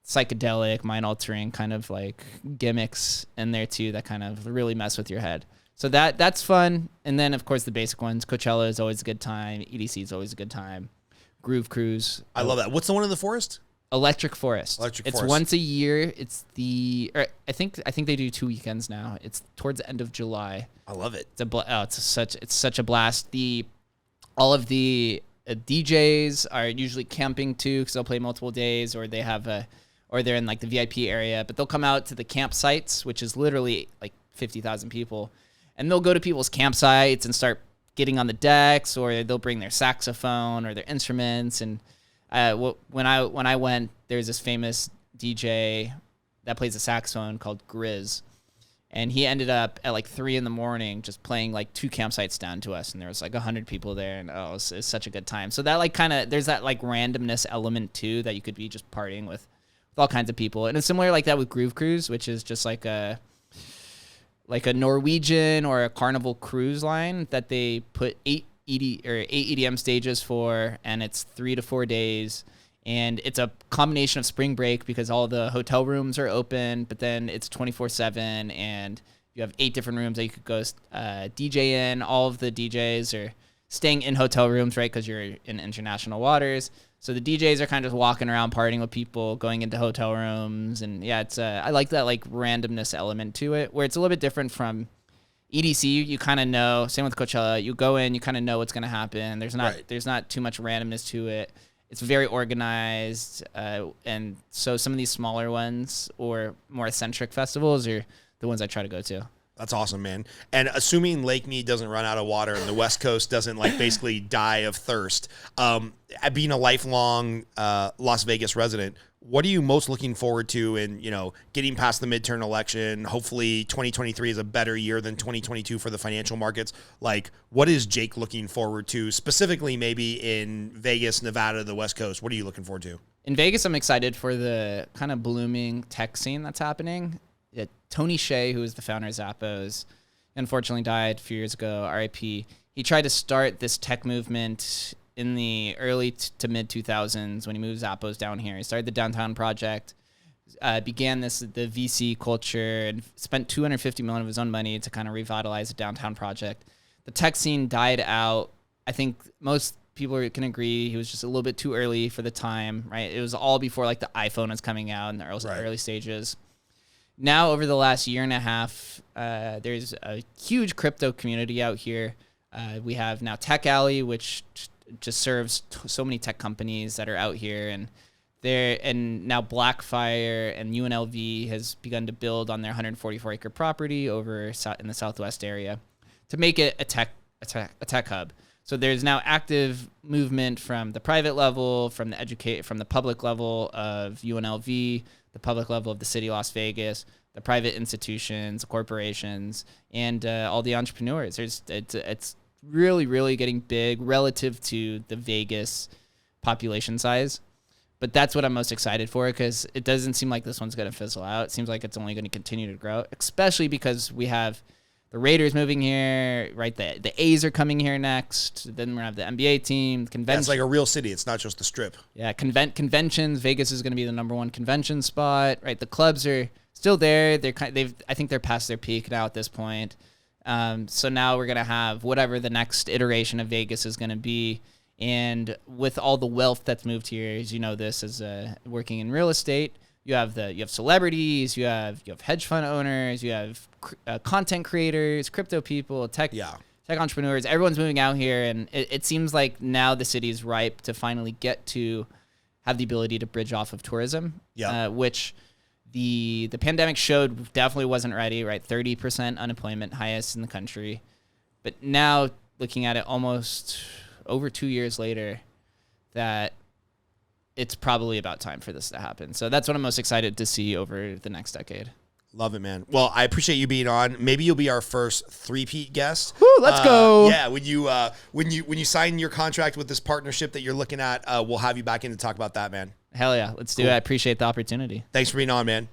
psychedelic, mind-altering kind of like gimmicks in there too that kind of really mess with your head. So that's fun. And then of course the basic ones, Coachella is always a good time, EDC is always a good time, Groove Cruise. I love that. What's the one in the forest? Electric Forest. It's once a year. I think they do 2 weekends now. It's towards the end of July. I love it. It's such a blast. All of the DJs are usually camping too, because they'll play multiple days, or they're in like the VIP area, but they'll come out to the campsites, which is literally like 50,000 people, and they'll go to people's campsites and start getting on the decks, or they'll bring their saxophone or their instruments. And when I went, there's this famous DJ that plays a saxophone called Grizz, and he ended up at like 3 a.m. just playing like 2 campsites down to us, and there was like 100 people there, and it was such a good time. So that like there's that like randomness element too, that you could be just partying with all kinds of people. And it's similar like that with Groove Cruise, which is just like like a Norwegian or a Carnival cruise line that they put eight EDM stages for, and it's 3 to 4 days. And it's a combination of spring break because all the hotel rooms are open, but then it's 24/7, and you have 8 different rooms that you could go DJ in. All of the DJs are staying in hotel rooms, right, because you're in international waters. So the DJs are kind of walking around partying with people, going into hotel rooms. And yeah, it's I like that like randomness element to it, where it's a little bit different from EDC. You kind of know, same with Coachella, you go in, you kind of know what's going to happen. There's not too much randomness to it. It's very organized, and so some of these smaller ones or more eccentric festivals are the ones I try to go to. That's awesome, man. And assuming Lake Mead doesn't run out of water and the West Coast doesn't like basically die of thirst, being a lifelong Las Vegas resident, what are you most looking forward to in, getting past the midterm election? Hopefully 2023 is a better year than 2022 for the financial markets. Like, what is Jake looking forward to, specifically maybe in Vegas, Nevada, the West Coast? What are you looking forward to? In Vegas, I'm excited for the kind of blooming tech scene that's happening. Tony Hsieh, who is the founder of Zappos, unfortunately died a few years ago, RIP. He tried to start this tech movement in the early to mid 2000s when he moved Zappos down here. He started the Downtown Project, began the VC culture, and spent $250 million of his own money to kind of revitalize the Downtown Project. The tech scene died out. I think most people can agree he was just a little bit too early for the time, right? It was all before like the iPhone was coming out in the early stages. Now, over the last year and a half, there's a huge crypto community out here. We have now Tech Alley, which just serves so many tech companies that are out here, and now Blackfire and UNLV has begun to build on their 144-acre property over in the Southwest area to make it a tech hub. So there's now active movement from the private level, from the public level of UNLV, the public level of the city of Las Vegas, the private institutions, corporations, and all the entrepreneurs. It's really, really getting big relative to the Vegas population size. But that's what I'm most excited for, because it doesn't seem like this one's going to fizzle out. It seems like it's only going to continue to grow, especially because we have the Raiders moving here, right? The A's are coming here next. Then we're going to have the NBA team, convention. It's like a real city. It's not just the Strip. Yeah, conventions. Vegas is going to be the number one convention spot, right? The clubs are still there. I think they're past their peak now at this point. So now we're going to have whatever the next iteration of Vegas is going to be. And with all the wealth that's moved here, as you know, this is working in real estate. You have celebrities, you have hedge fund owners, you have content creators, crypto people, tech entrepreneurs. Everyone's moving out here, and it seems like now the city is ripe to finally get to have the ability to bridge off of tourism, which the pandemic showed definitely wasn't ready. Right, 30% unemployment, highest in the country. But now looking at it, almost over 2 years later, that it's probably about time for this to happen. So that's what I'm most excited to see over the next decade. Love it, man. Well, I appreciate you being on. Maybe you'll be our first three-peat guest. Woo, let's go. Yeah, when you sign your contract with this partnership that you're looking at, we'll have you back in to talk about that, man. Hell yeah, let's do it. I appreciate the opportunity. Thanks for being on, man.